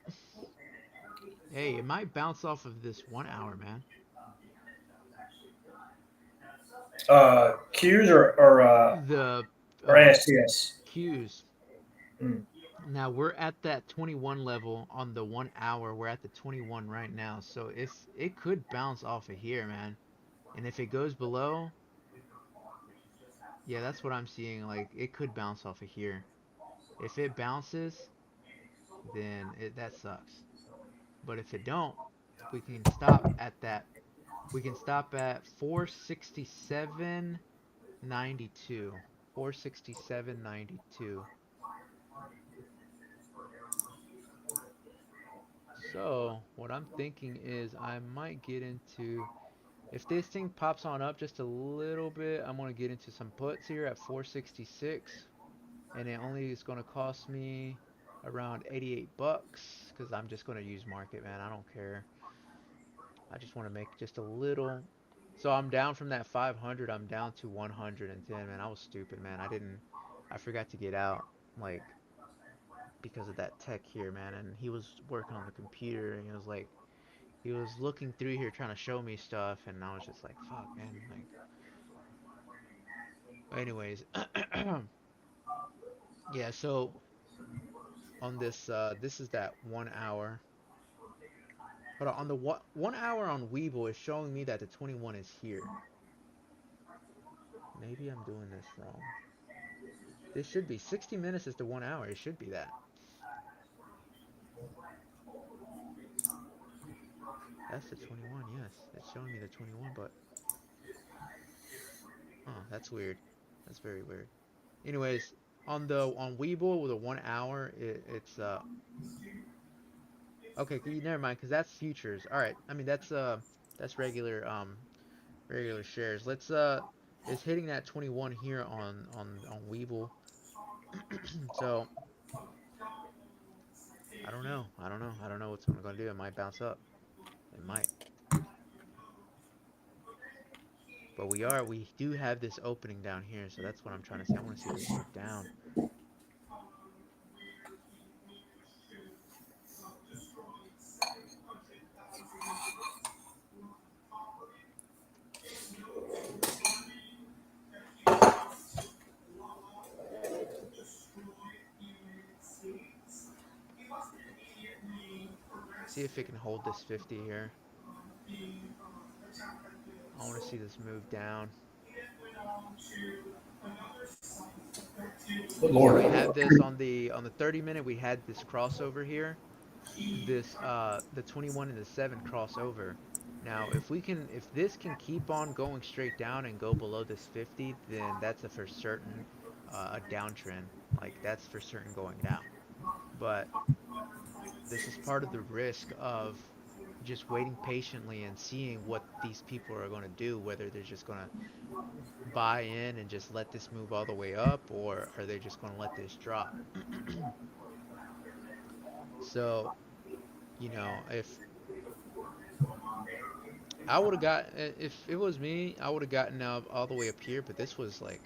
Speaker 1: Hey, it might bounce off of this 1 hour, man.
Speaker 2: Qs or
Speaker 1: The
Speaker 2: or ASTS.
Speaker 1: Qs.
Speaker 2: Mm.
Speaker 1: Now we're at that 21 level on the 1 hour. We're at the 21 right now, so it could bounce off of here, man. And if it goes below, yeah, that's what I'm seeing. Like it could bounce off of here. If it bounces, then that sucks. But if it don't, we can stop at that. We can stop at 467.92. 467.92. So what I'm thinking is I might get into, if this thing pops on up just a little bit, I'm gonna get into some puts here at 466, and it only is gonna cost me around 88 bucks because I'm just gonna use market, man. I don't care. I just want to make just a little. So I'm down from that 500. I'm down to 110, man. I was stupid, man. I didn't. I forgot to get out, like, because of that tech here, man. And he was working on the computer, and he was like, he was looking through here trying to show me stuff, and I was just like, fuck, man. Like, anyways, yeah. So on this, this is that 1 hour. Hold on, on the 1 hour on Weeble is showing me that the 21 is here. Maybe I'm doing this wrong. This should be 60 minutes is the 1 hour. It should be that. That's the 21. Yes, it's showing me the 21, but oh, that's weird. That's very weird. Anyways, on Webull with a 1 hour, it's okay. Never mind, because that's futures. All right. I mean that's regular regular shares. Let's it's hitting that 21 here on Webull. So I don't know. I don't know. I don't know what's gonna do. It might bounce up. It might. But we do have this opening down here, so that's what I'm trying to see. I want to see this move down. See if it can hold this 50 here. I want to see this move down.
Speaker 2: Good
Speaker 1: See,
Speaker 2: Lord.
Speaker 1: we had this on the 30 minute. We had this crossover here. This the 21 and the 7 crossover. Now, if this can keep on going straight down and go below this 50, then that's a for certain a downtrend. Like that's for certain going down. But this is part of the risk of just waiting patiently and seeing what these people are going to do, whether they're just going to buy in and just let this move all the way up, or are they just going to let this drop? So, if I would have got, if it was me, I would have gotten up all the way up here, but this was like,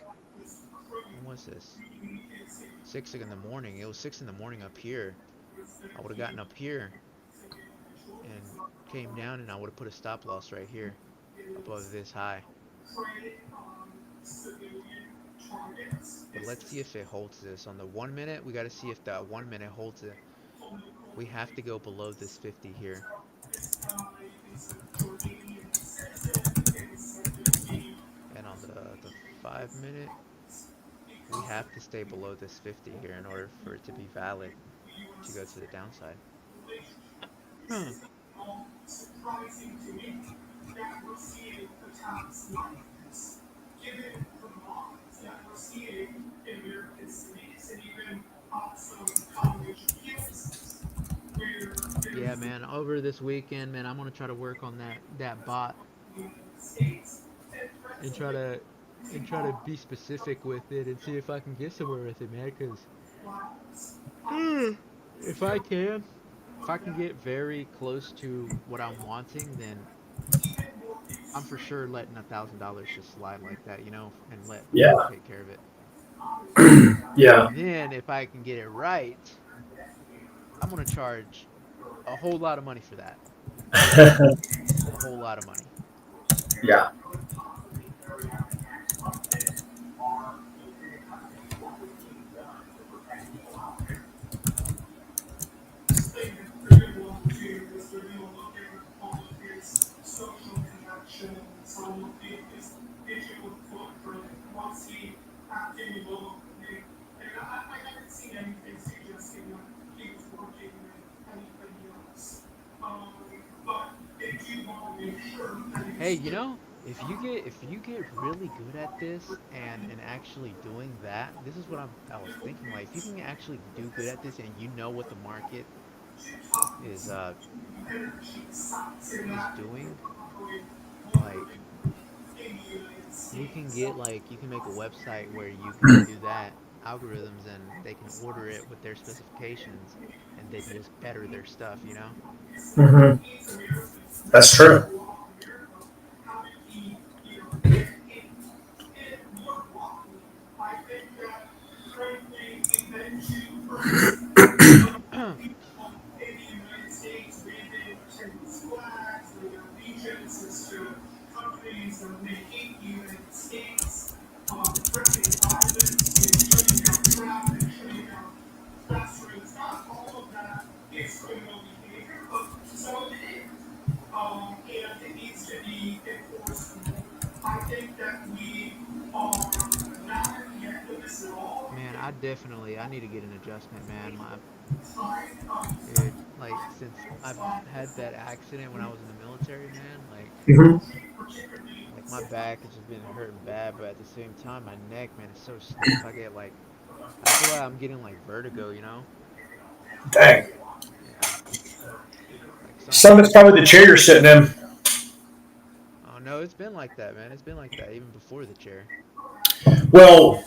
Speaker 1: when was this? 6 in the morning. It was 6 in the morning up here. I would have gotten up here and came down, and I would have put a stop loss right here above this high. But let's see if it holds this. On the 1 minute, we got to see if that 1 minute holds it. We have to go below this 50 here. And on the 5 minute, we have to stay below this 50 here in order for it to be valid to go to the downside. Hmm. Yeah, man. Over this weekend, man, I'm gonna try to work on that bot and try to be specific with it and see if I can get somewhere with it, man. Because if I can, if I can get very close to what I'm wanting, then I'm for sure letting $1,000 just slide like that, and let
Speaker 2: Yeah.
Speaker 1: Weeble take care of it.
Speaker 2: Yeah.
Speaker 1: And then if I can get it right, I'm gonna charge a whole lot of money for that. A whole lot of money.
Speaker 2: Yeah.
Speaker 1: Hey, if you get really good at this and actually doing that, this is what I was thinking. Like, if you can actually do good at this and you know what the market is is doing, like you can make a website where you can do that algorithms and they can order it with their specifications and then just better their stuff, you know?
Speaker 2: Hmm. That's true.
Speaker 1: Man, I need to get an adjustment, man. My dude, like since I've had that accident when I was in the military, man,
Speaker 2: Hmm.
Speaker 1: like my back has just been hurting bad, but at the same time my neck, man, is so stiff. I feel like I'm getting like vertigo, you know?
Speaker 2: Dang.
Speaker 1: Yeah. Like
Speaker 2: Some of it's
Speaker 1: sometimes
Speaker 2: probably the chair you're sitting in.
Speaker 1: oh no, it's been like that, man. It's been like that even before the chair.
Speaker 2: Well,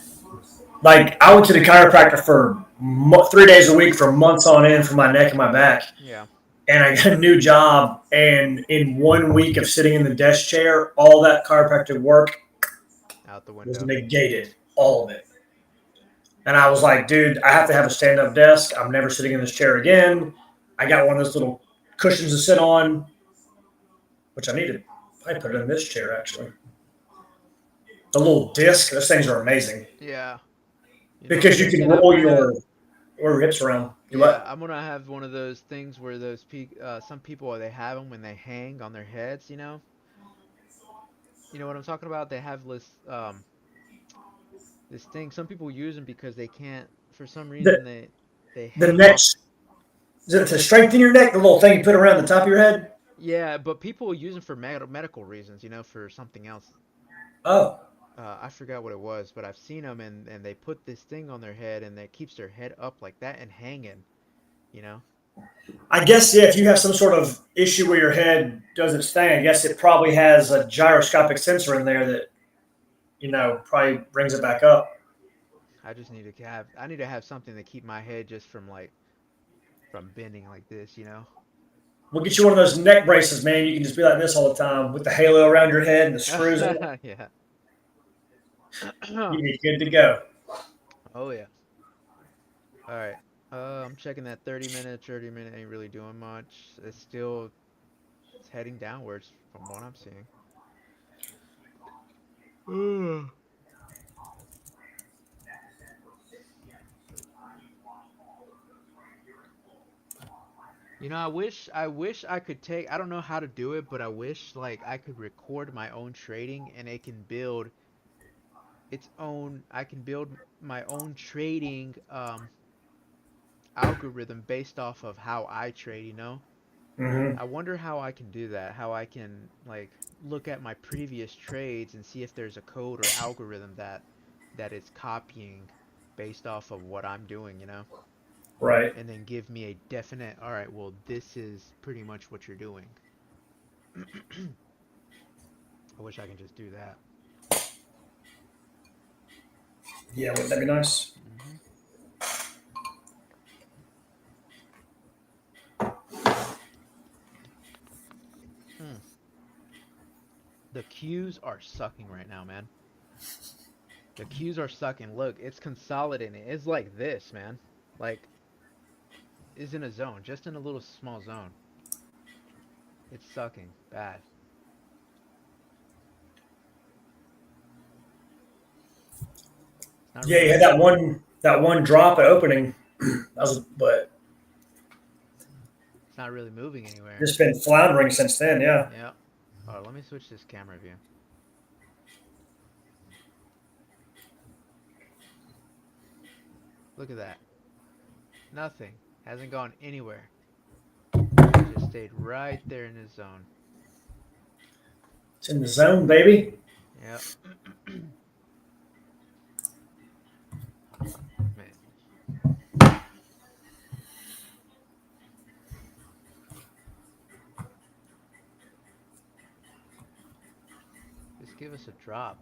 Speaker 2: like I went to the chiropractor for 3 days a week for months on end for my neck and my back,
Speaker 1: Yeah,
Speaker 2: and I got a new job. And in 1 week of sitting in the desk chair, all that chiropractic work
Speaker 1: out the
Speaker 2: was
Speaker 1: window.
Speaker 2: negated, all of it. And I was like, dude, I have to have a stand up desk. I'm never sitting in this chair again. I got one of those little cushions to sit on, which I needed. I put it in this chair actually. The little disc, those things are amazing
Speaker 1: Yeah. I'm
Speaker 2: because you can
Speaker 1: thinking I'm
Speaker 2: roll
Speaker 1: gonna
Speaker 2: your hips around. Do
Speaker 1: yeah,
Speaker 2: what?
Speaker 1: I'm gonna have one of those things where some people they have them when they hang on their heads, you know? You know what I'm talking about? They have this thing. Some people use them because they can't for some reason
Speaker 2: The
Speaker 1: they
Speaker 2: the
Speaker 1: hang off.
Speaker 2: next is it to strengthen your neck? The little thing you put around the top of your head.
Speaker 1: Yeah, but people use them for medical reasons, you know, for something else.
Speaker 2: Oh,
Speaker 1: I forgot what it was, but I've seen them and they put this thing on their head and that keeps their head up like that and hanging, you know?
Speaker 2: I guess yeah. If you have some sort of issue where your head does its thing, I guess it probably has a gyroscopic sensor in there that probably brings it back up.
Speaker 1: I need to have something to keep my head just from from bending like this, you know?
Speaker 2: We'll get you one of those neck braces, man. You can just be like this all the time with the halo around your head and the screws in it.
Speaker 1: Yeah.
Speaker 2: You'd be good to go.
Speaker 1: Oh yeah. All right. I'm checking that 30 minute ain't really doing much. It's heading downwards from what I'm seeing. Ugh. I wish I could take I don't know how to do it, but I wish like I could record my own trading and it can build its own I can build my own trading algorithm based off of how I trade, you know?
Speaker 2: Hmm.
Speaker 1: I wonder how I can do that, how I can like look at my previous trades and see if there's a code or algorithm that it's copying based off of what I'm doing, you know?
Speaker 2: Right.
Speaker 1: And then give me a definite, all right, well, this is pretty much what you're doing. I wish I can just do that.
Speaker 2: Yeah, wouldn't that be nice?
Speaker 1: hmm Hmm. The Qs are sucking right now, man. The Qs are sucking. Look, it's consolidating. It's like this, man. Like, is in a zone, just in a little small zone. It's sucking bad. It's not
Speaker 2: Yeah,
Speaker 1: really
Speaker 2: you had that one drop at opening. But
Speaker 1: it's not really moving anywhere.
Speaker 2: just been floundering since then. Yeah.
Speaker 1: Yeah. Oh, let me switch this camera view. Look at that. Nothing. Hasn't gone anywhere. It just stayed right there in the zone.
Speaker 2: It's in the zone, baby.
Speaker 1: Yep. Man, just give us a drop.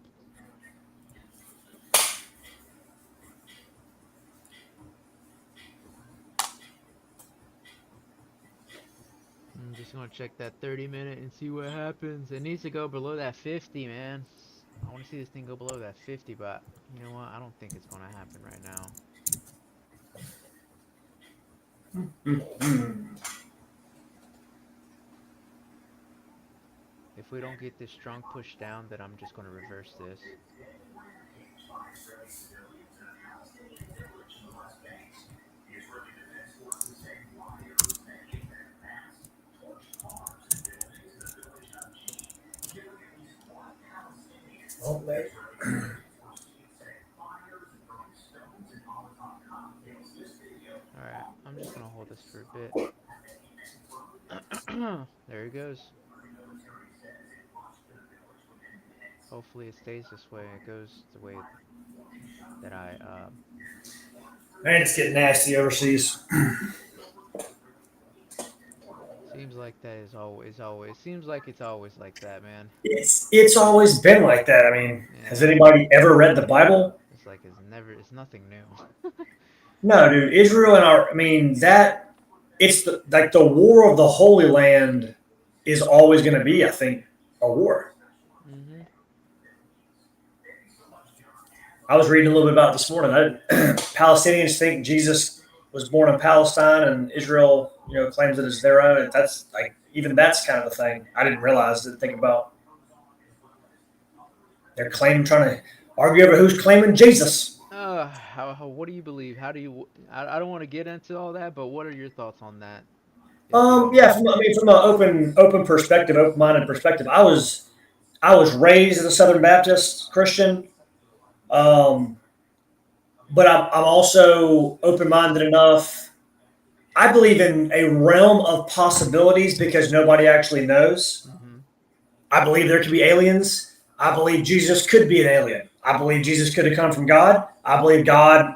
Speaker 1: I'm just gonna check that 30 minute and see what happens. It needs to go below that 50, man. I want to see this thing go below that 50, but you know what? I don't think it's gonna happen right now. If we don't get this strong push down, then I'm just gonna reverse this.
Speaker 2: Oh, man.
Speaker 1: All right, I'm just gonna hold this for a bit. There it goes. Hopefully it stays this way. It goes the way that I
Speaker 2: Man, it's getting nasty overseas.
Speaker 1: seems like that is always seems like it's always like that, man.
Speaker 2: It's always been like that. I mean, has
Speaker 1: Yeah.
Speaker 2: anybody ever read the Bible?
Speaker 1: It's like it's nothing new.
Speaker 2: No, dude. Israel and our, I mean, that it's like the war of the Holy Land is always going to be, I think, a war.
Speaker 1: Mhm.
Speaker 2: I was reading a little bit about it this morning. Palestinians think Jesus was born in Palestine, and Israel, claims it as their own. That's like even that's kind of a thing I didn't realize. Didn't think about. They're trying to argue over who's claiming Jesus.
Speaker 1: What do you believe? How do you I don't want to get into all that, but what are your thoughts on that if you don't
Speaker 2: Yeah.
Speaker 1: mind?
Speaker 2: I mean, from an open perspective, open minded perspective, I was raised as a Southern Baptist Christian, um, but I'm also open minded enough. I believe in a realm of possibilities because nobody actually knows.
Speaker 1: Mhm.
Speaker 2: I believe there could be aliens. I believe Jesus could be an alien. I believe Jesus could have come from God. I believe God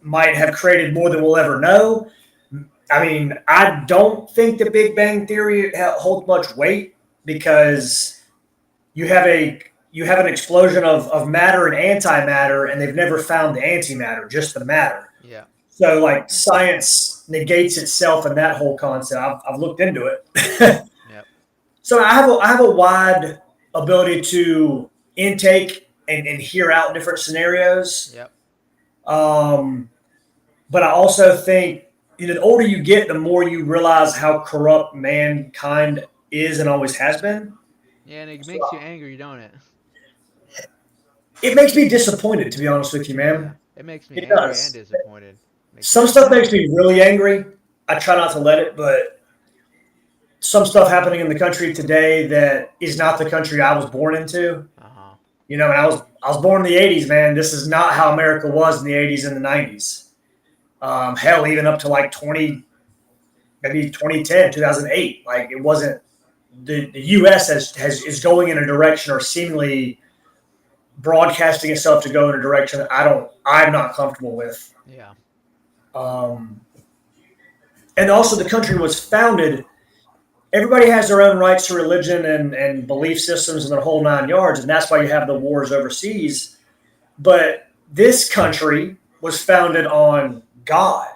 Speaker 2: might have created more than we'll ever know. I mean, I don't think the Big Bang Theory holds much weight because you have a you have an explosion of matter and antimatter, and they've never found the antimatter, just the matter.
Speaker 1: Yeah.
Speaker 2: So, like, science negates itself in that whole concept. I've looked into it.
Speaker 1: Yep.
Speaker 2: So I have a wide ability to intake and hear out different scenarios.
Speaker 1: Yep.
Speaker 2: Um, but I also think the older you get, the more you realize how corrupt mankind is and always has been.
Speaker 1: Yeah, and it
Speaker 2: So
Speaker 1: makes you angry, don't it?
Speaker 2: it makes me disappointed, to be honest with you,
Speaker 1: Yeah.
Speaker 2: man.
Speaker 1: It makes me
Speaker 2: It
Speaker 1: angry and
Speaker 2: does.
Speaker 1: disappointed. Makes me
Speaker 2: Some stuff makes me really angry. I try not to let it, but some stuff happening in the country today that is not the country I was born into.
Speaker 1: Uh-huh.
Speaker 2: And I was born in the '80s, man. This is not how America was in the '80s and the '90s. Hell, even up to like 2010, 2008. Like it wasn't the U.S. has is going in a direction or seemingly broadcasting itself to go in a direction that I'm not comfortable with.
Speaker 1: Yeah.
Speaker 2: Um, and also, the country was founded. Everybody has their own rights to religion and belief systems and their whole 9 yards, and that's why you have the wars overseas. But this country was founded on God,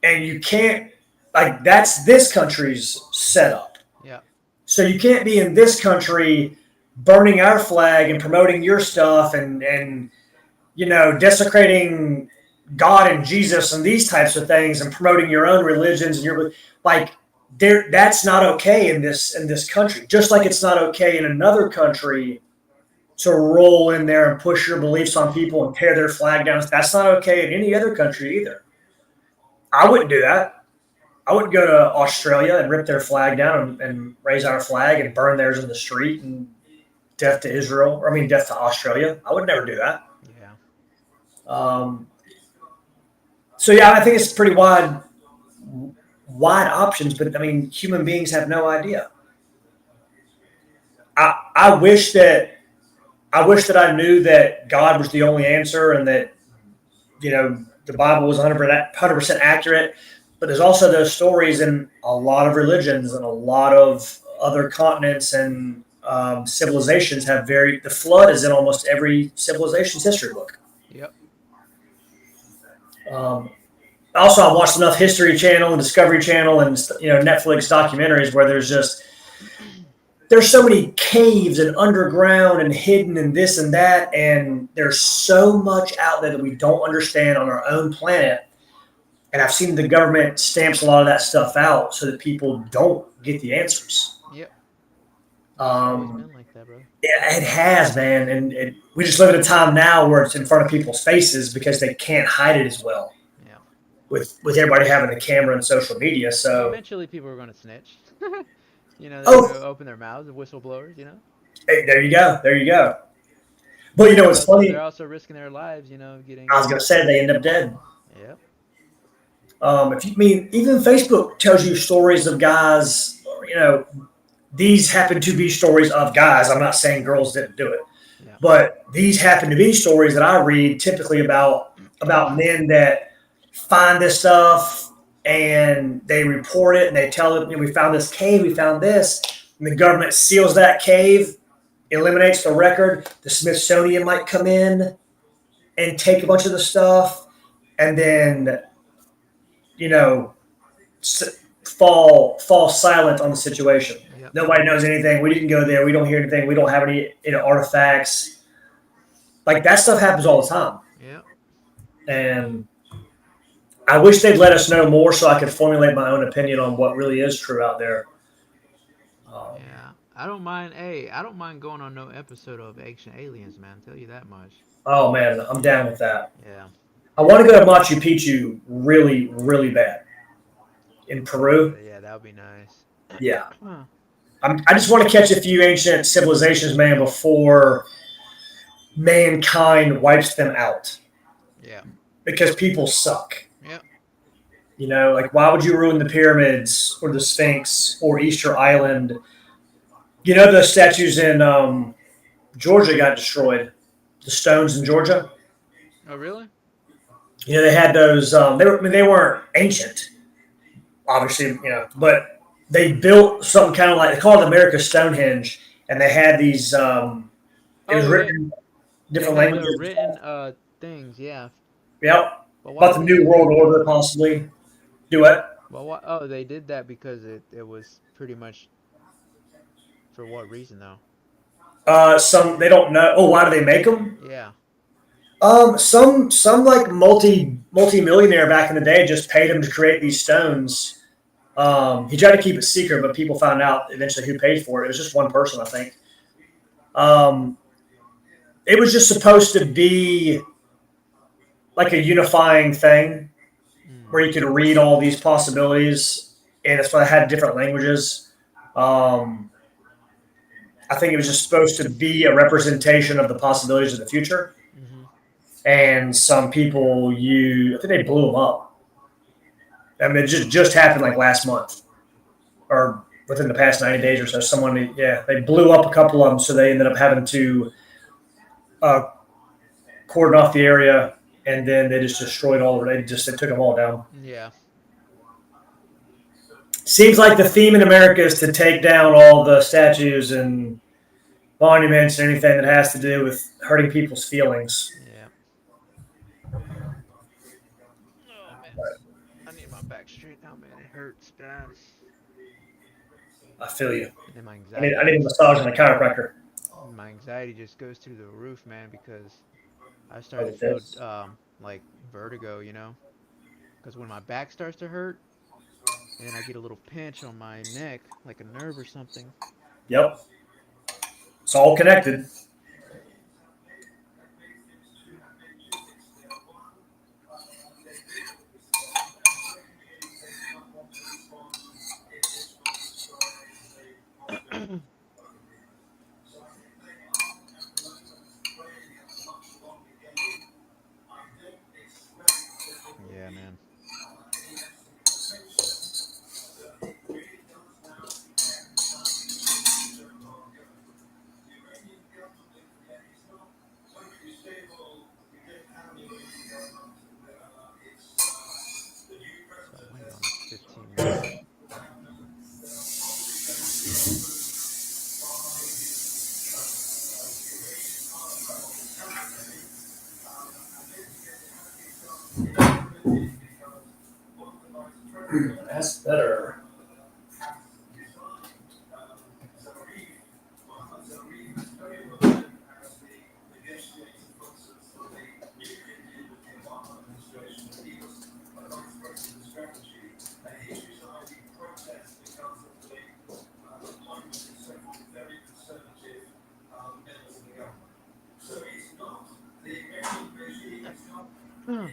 Speaker 2: and you can't like that's this country's setup.
Speaker 1: Yeah.
Speaker 2: So you can't be in this country burning our flag and promoting your stuff and desecrating God and Jesus and these types of things and promoting your own religions and your like there that's not okay in this country. Just like it's not okay in another country to roll in there and push your beliefs on people and tear their flag down. That's not okay in any other country either. I wouldn't do that. I wouldn't go to Australia and rip their flag down and raise our flag and burn theirs in the street and death to Israel. Or I mean, death to Australia. I would never do that.
Speaker 1: Yeah.
Speaker 2: Um, So yeah, I think it's pretty wide options, but I mean, human beings have no idea. I wish that I knew that God was the only answer and that the Bible was 100% accurate. But there's also those stories in a lot of religions and a lot of other continents and civilizations have the flood is in almost every civilization's history book.
Speaker 1: Yep.
Speaker 2: Um, Also, I've watched enough History Channel and Discovery Channel and Netflix documentaries where there's so many caves and underground and hidden and this and that, and there's so much out there that we don't understand on our own planet. And I've seen the government stamps a lot of that stuff out so that people don't get the answers.
Speaker 1: Yep. Yeah, it's always
Speaker 2: Um,
Speaker 1: been like that, brother.
Speaker 2: it has, man, and we just live in a time now where it's in front of people's faces because they can't hide it as well
Speaker 1: Yeah.
Speaker 2: with everybody having a camera and social media.
Speaker 1: Well,
Speaker 2: So,
Speaker 1: eventually people are going to snitch. They're going
Speaker 2: oh,
Speaker 1: to open their mouths, the whistleblowers.
Speaker 2: hey, there you go, there you go. But it's
Speaker 1: They're
Speaker 2: funny.
Speaker 1: also risking their lives,
Speaker 2: I
Speaker 1: getting
Speaker 2: was gonna say they end up dead.
Speaker 1: Yep.
Speaker 2: If you mean even Facebook tells you stories of guys, these happen to be stories of guys. I'm not saying girls didn't do it,
Speaker 1: Yeah.
Speaker 2: but these happen to be stories that I read typically about men that find this stuff and they report it and they tell it, we found this cave, we found this, and the government seals that cave, eliminates the record. The Smithsonian might come in and take a bunch of the stuff, and then you know fall silent on the situation.
Speaker 1: Yep.
Speaker 2: Nobody knows anything. We didn't go there. We don't hear anything. We don't have any artifacts. Like that stuff happens all the time,
Speaker 1: Yep.
Speaker 2: and I wish they'd let us know more so I could formulate my own opinion on what really is true out there. Um,
Speaker 1: Yeah. I don't mind. Hey, I don't mind going on no episode of Ancient Aliens, man. Tell you that much.
Speaker 2: oh man, I'm down with that.
Speaker 1: Yeah.
Speaker 2: I want to go to Machu Picchu really, really bad in Peru.
Speaker 1: Yeah, that would be nice.
Speaker 2: Yeah,
Speaker 1: Huh.
Speaker 2: I just want to catch a few ancient civilizations, man, before mankind wipes them out
Speaker 1: Yeah.
Speaker 2: because people suck.
Speaker 1: Yep.
Speaker 2: Like why would you ruin the pyramids or the Sphinx or Easter Island? The statues in Georgia got destroyed. The stones in Georgia.
Speaker 1: Oh, really?
Speaker 2: They had those. They weren't ancient, obviously. But they built something kind of like they called it America's Stonehenge, and they had these. It was
Speaker 1: Oh, yeah.
Speaker 2: written in
Speaker 1: They
Speaker 2: different
Speaker 1: had the
Speaker 2: languages.
Speaker 1: written things, yeah.
Speaker 2: Yep.
Speaker 1: But why
Speaker 2: About the
Speaker 1: did
Speaker 2: New
Speaker 1: they
Speaker 2: World
Speaker 1: do
Speaker 2: Order,
Speaker 1: that?
Speaker 2: possibly. Do it.
Speaker 1: Well, why? Oh, they did that because it was pretty much for what reason though?
Speaker 2: Some they don't know. Oh, why do they make them?
Speaker 1: Yeah.
Speaker 2: Some like multi-millionaire back in the day just paid him to create these stones. He tried to keep it secret, but people found out eventually who paid for it. It was just one person, I think. Um, it was just supposed to be like a unifying thing
Speaker 1: Mm.
Speaker 2: where you could read all these possibilities, and that's why I had different languages. Um, I think it was just supposed to be a representation of the possibilities of the future.
Speaker 1: Mhm.
Speaker 2: And some people, I think they blew them up. I mean, it just happened like last month or within the past 90 days or so. Someone, yeah, they blew up a couple of them, so they ended up having to uh, cordon off the area, and then they just destroyed all. They took them all down.
Speaker 1: Yeah.
Speaker 2: Seems like the theme in America is to take down all the statues and monuments and anything that has to do with hurting people's feelings.
Speaker 1: Yeah. Oh man, I need my back straight now, man. It hurts bad,
Speaker 2: I feel you.
Speaker 1: and then
Speaker 2: I need a massage and a chiropractor.
Speaker 1: my anxiety just goes through the roof, man, because I
Speaker 2: Oh,
Speaker 1: started to
Speaker 2: with
Speaker 1: feel
Speaker 2: this.
Speaker 1: like vertigo, because when my back starts to hurt, and then I get a little pinch on my neck, like a nerve or something.
Speaker 2: Yep. It's all connected.
Speaker 1: Yeah, man.
Speaker 2: That's better.
Speaker 1: Hmm.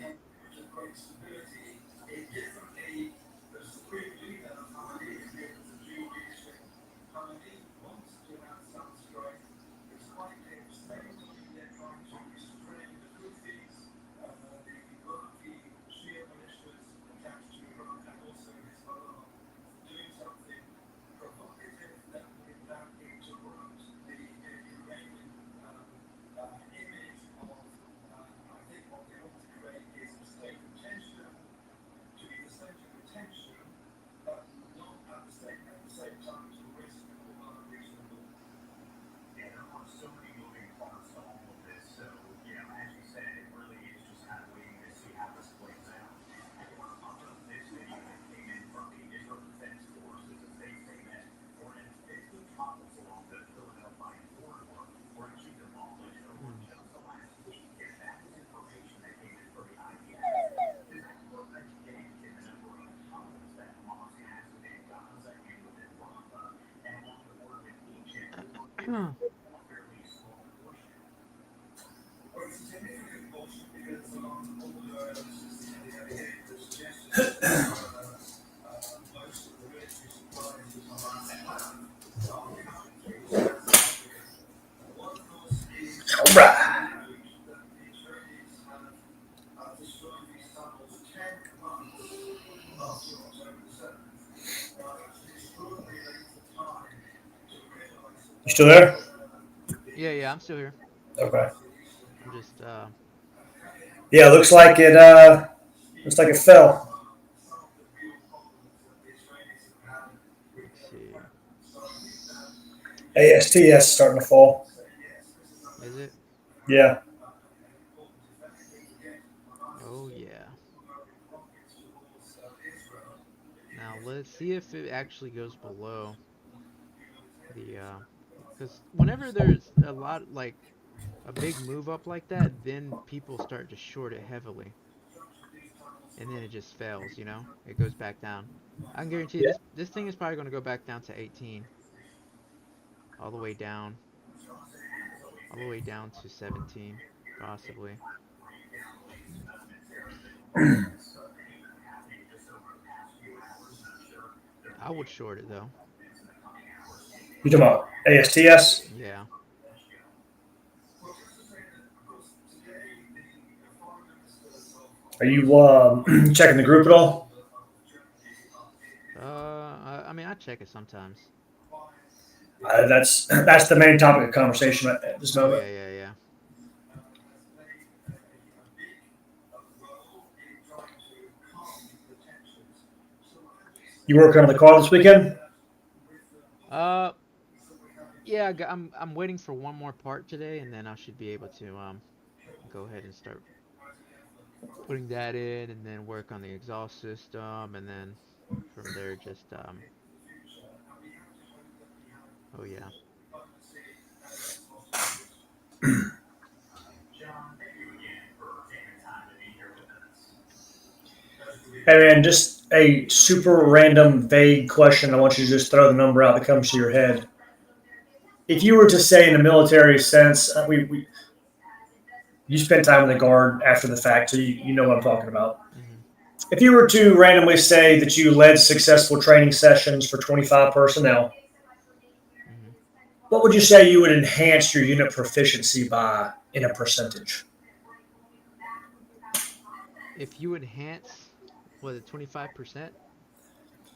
Speaker 1: Hmm. Huh.
Speaker 2: All right. You still there?
Speaker 1: Yeah, yeah, I'm still here.
Speaker 2: Okay.
Speaker 1: I'm just
Speaker 2: Yeah, looks like it fell.
Speaker 1: let's see.
Speaker 2: ASTS starting to fall.
Speaker 1: Is it?
Speaker 2: Yeah.
Speaker 1: Oh yeah. Now let's see if it actually goes below the because whenever there's a lot like a big move up like that, then people start to short it heavily, and then it just fails. It goes back down. I can guarantee you
Speaker 2: Yeah.
Speaker 1: this thing is probably going to go back down to 18, all the way down, all the way down to 17, possibly. I would short it though.
Speaker 2: You talking about ASTS?
Speaker 1: Yeah.
Speaker 2: Are you checking the group at all?
Speaker 1: I mean, I check it sometimes.
Speaker 2: That's the main topic of conversation at this
Speaker 1: Oh
Speaker 2: moment.
Speaker 1: yeah, yeah, yeah.
Speaker 2: You working on the car this weekend?
Speaker 1: Uh, yeah. I'm waiting for one more part today, and then I should be able to go ahead and start putting that in, and then work on the exhaust system, and then from there just oh yeah.
Speaker 2: Hey man, just a super random, vague question. I want you to just throw the number out that comes to your head. If you were to say, in a military sense, you spent time in the guard after the fact, so you know what I'm talking about.
Speaker 1: Mhm.
Speaker 2: If you were to randomly say that you led successful training sessions for 25 personnel,
Speaker 1: Mhm.
Speaker 2: what would you say you would enhance your unit proficiency by in a percentage?
Speaker 1: If you enhance, was it 25%?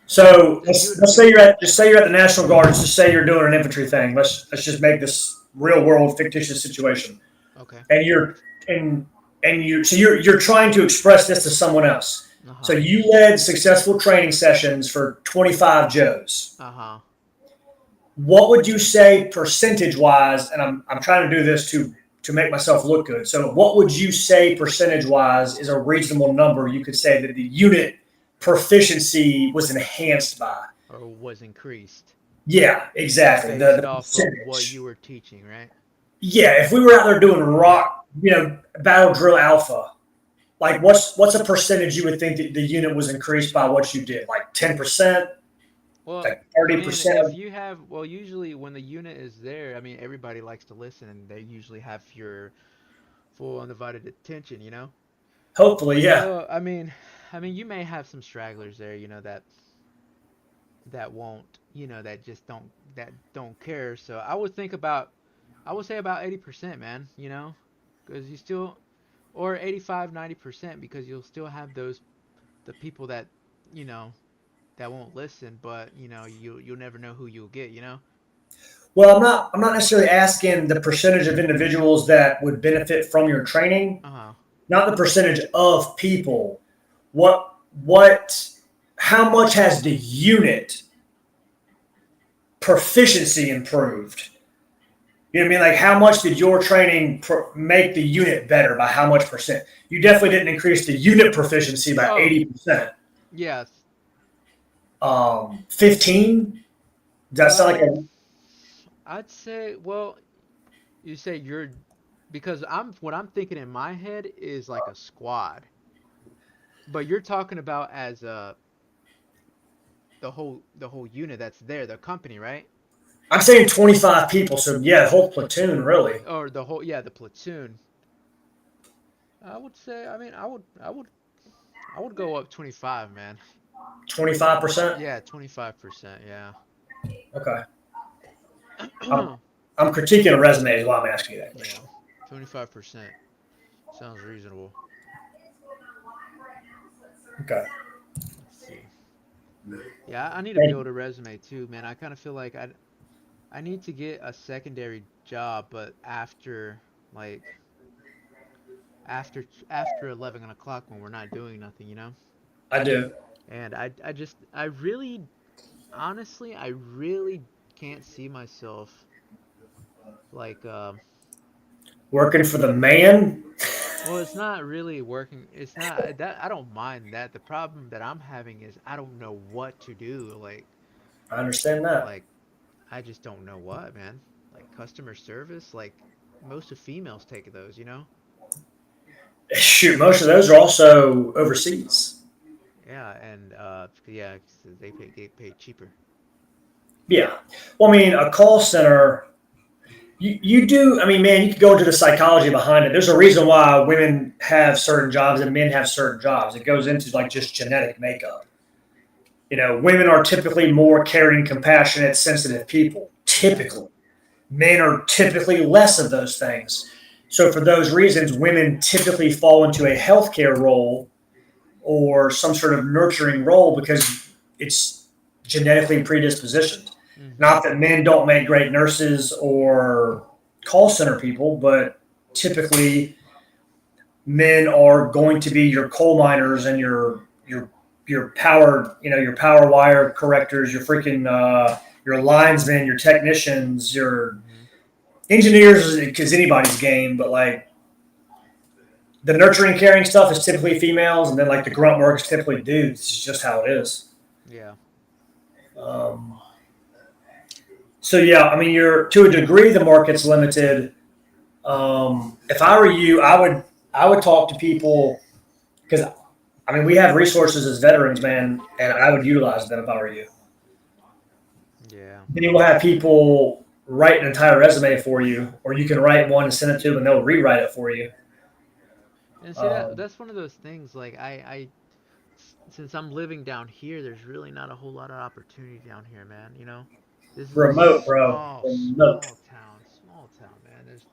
Speaker 2: So
Speaker 1: If you
Speaker 2: let's say you're at the National Guard. Let's just say you're doing an infantry thing. Let's just make this real world fictitious situation,
Speaker 1: okay.
Speaker 2: and and you're trying to express this to someone else.
Speaker 1: Uh
Speaker 2: So
Speaker 1: huh.
Speaker 2: you led successful training sessions for 25 Joes.
Speaker 1: Uh huh.
Speaker 2: What would you say percentage wise? And I'm trying to do this to to make myself look good. So, what would you say percentage wise is a reasonable number you could say that the unit proficiency was enhanced by?
Speaker 1: Or was increased
Speaker 2: Yeah, exactly.
Speaker 1: based
Speaker 2: The
Speaker 1: off of what
Speaker 2: percentage.
Speaker 1: you were teaching, right?
Speaker 2: Yeah, if we were out there doing
Speaker 1: Yeah.
Speaker 2: rock, battle drill alpha, like what's a percentage you would think that the unit was increased by what you did? Like 10%,
Speaker 1: Well,
Speaker 2: like
Speaker 1: I
Speaker 2: thirty
Speaker 1: mean, if
Speaker 2: percent.
Speaker 1: you have, well, usually when the unit is there, I mean, everybody likes to listen and they usually have your full undivided attention, you know?
Speaker 2: Hopefully, yeah.
Speaker 1: So, I mean, you may have some stragglers there, you know, that won't, you know, that don't care. So, I would say about 80%, man, you know? Because you still or 85, 90% because you'll still have those the people that, you know, that won't listen, but, you know, you'll never know who you'll get, you know?
Speaker 2: Well, I'm not necessarily asking the percentage of individuals that would benefit from your training,
Speaker 1: Uh-huh.
Speaker 2: not the percentage of people. What how much has the unit proficiency improved? You know what I mean? Like, how much did your training make the unit better by how much percent? You definitely didn't increase the unit proficiency by
Speaker 1: Oh,
Speaker 2: 80%.
Speaker 1: yes.
Speaker 2: 15? Does that sound like
Speaker 1: Um,
Speaker 2: a
Speaker 1: I'd say, well, you say you're because what I'm thinking in my head is like a squad. But you're talking about as the whole unit that's there, the company, right?
Speaker 2: I'm saying 25 people, so yeah, the whole platoon, really.
Speaker 1: Or the whole, yeah, the platoon. I would say, I would go up 25, man.
Speaker 2: 25%?
Speaker 1: Yeah, 25%, yeah.
Speaker 2: Okay. I'm, I'm critiquing a resume is why I'm asking you that
Speaker 1: Yeah.
Speaker 2: question.
Speaker 1: 25% sounds reasonable.
Speaker 2: Okay.
Speaker 1: Let's see. Yeah, I need to
Speaker 2: Thank you.
Speaker 1: build a resume too, man. I kind of feel like I need to get a secondary job, but like after 11 o'clock when we're not doing nothing, you know?
Speaker 2: I do.
Speaker 1: And I really honestly I really can't see myself like
Speaker 2: Working for the man.
Speaker 1: well, it's not really working. It's not that I don't mind that. The problem that I'm having is I don't know what to do.
Speaker 2: I understand that.
Speaker 1: Like I just don't know what, man. Like customer service, like most of females take those, you know?
Speaker 2: Shoot, most of those are also overseas.
Speaker 1: Yeah, and yeah, 'cause they get paid cheaper.
Speaker 2: Yeah. Well, I mean, a call center, you do, I mean, man, you could go into the psychology behind it. There's a reason why women have certain jobs and men have certain jobs. It goes into like just genetic makeup. Women are typically more caring, compassionate, sensitive people.
Speaker 1: Mhm.
Speaker 2: Typically, men are typically less of those things. So, for those reasons, women typically fall into a healthcare role or some sort of nurturing role because it's genetically predispositioned.
Speaker 1: Mhm.
Speaker 2: Not that men don't make great nurses or call center people, but typically men are going to be your coal miners and your power, your power wire correctors, your freaking your linesmen, your technicians, your
Speaker 1: Mhm.
Speaker 2: engineers, because anybody's game, but like the nurturing caring stuff is typically females, and then like the grunt work is typically dudes. It's just how it is.
Speaker 1: Yeah.
Speaker 2: Um, so yeah, I mean, you're to a degree the market's limited. If I were you, I would talk to people because I mean we have resources as veterans, man, and I would utilize them if I were you.
Speaker 1: Yeah.
Speaker 2: Then you will have people write an entire resume for you, or you can write one and send it to them, and they'll rewrite it for you.
Speaker 1: And see
Speaker 2: Um,
Speaker 1: that's one of those things like since I'm living down here, there's really not a whole lot of opportunity down here, man, you know? This is a
Speaker 2: remote, bro. Remote.
Speaker 1: small town, man. There's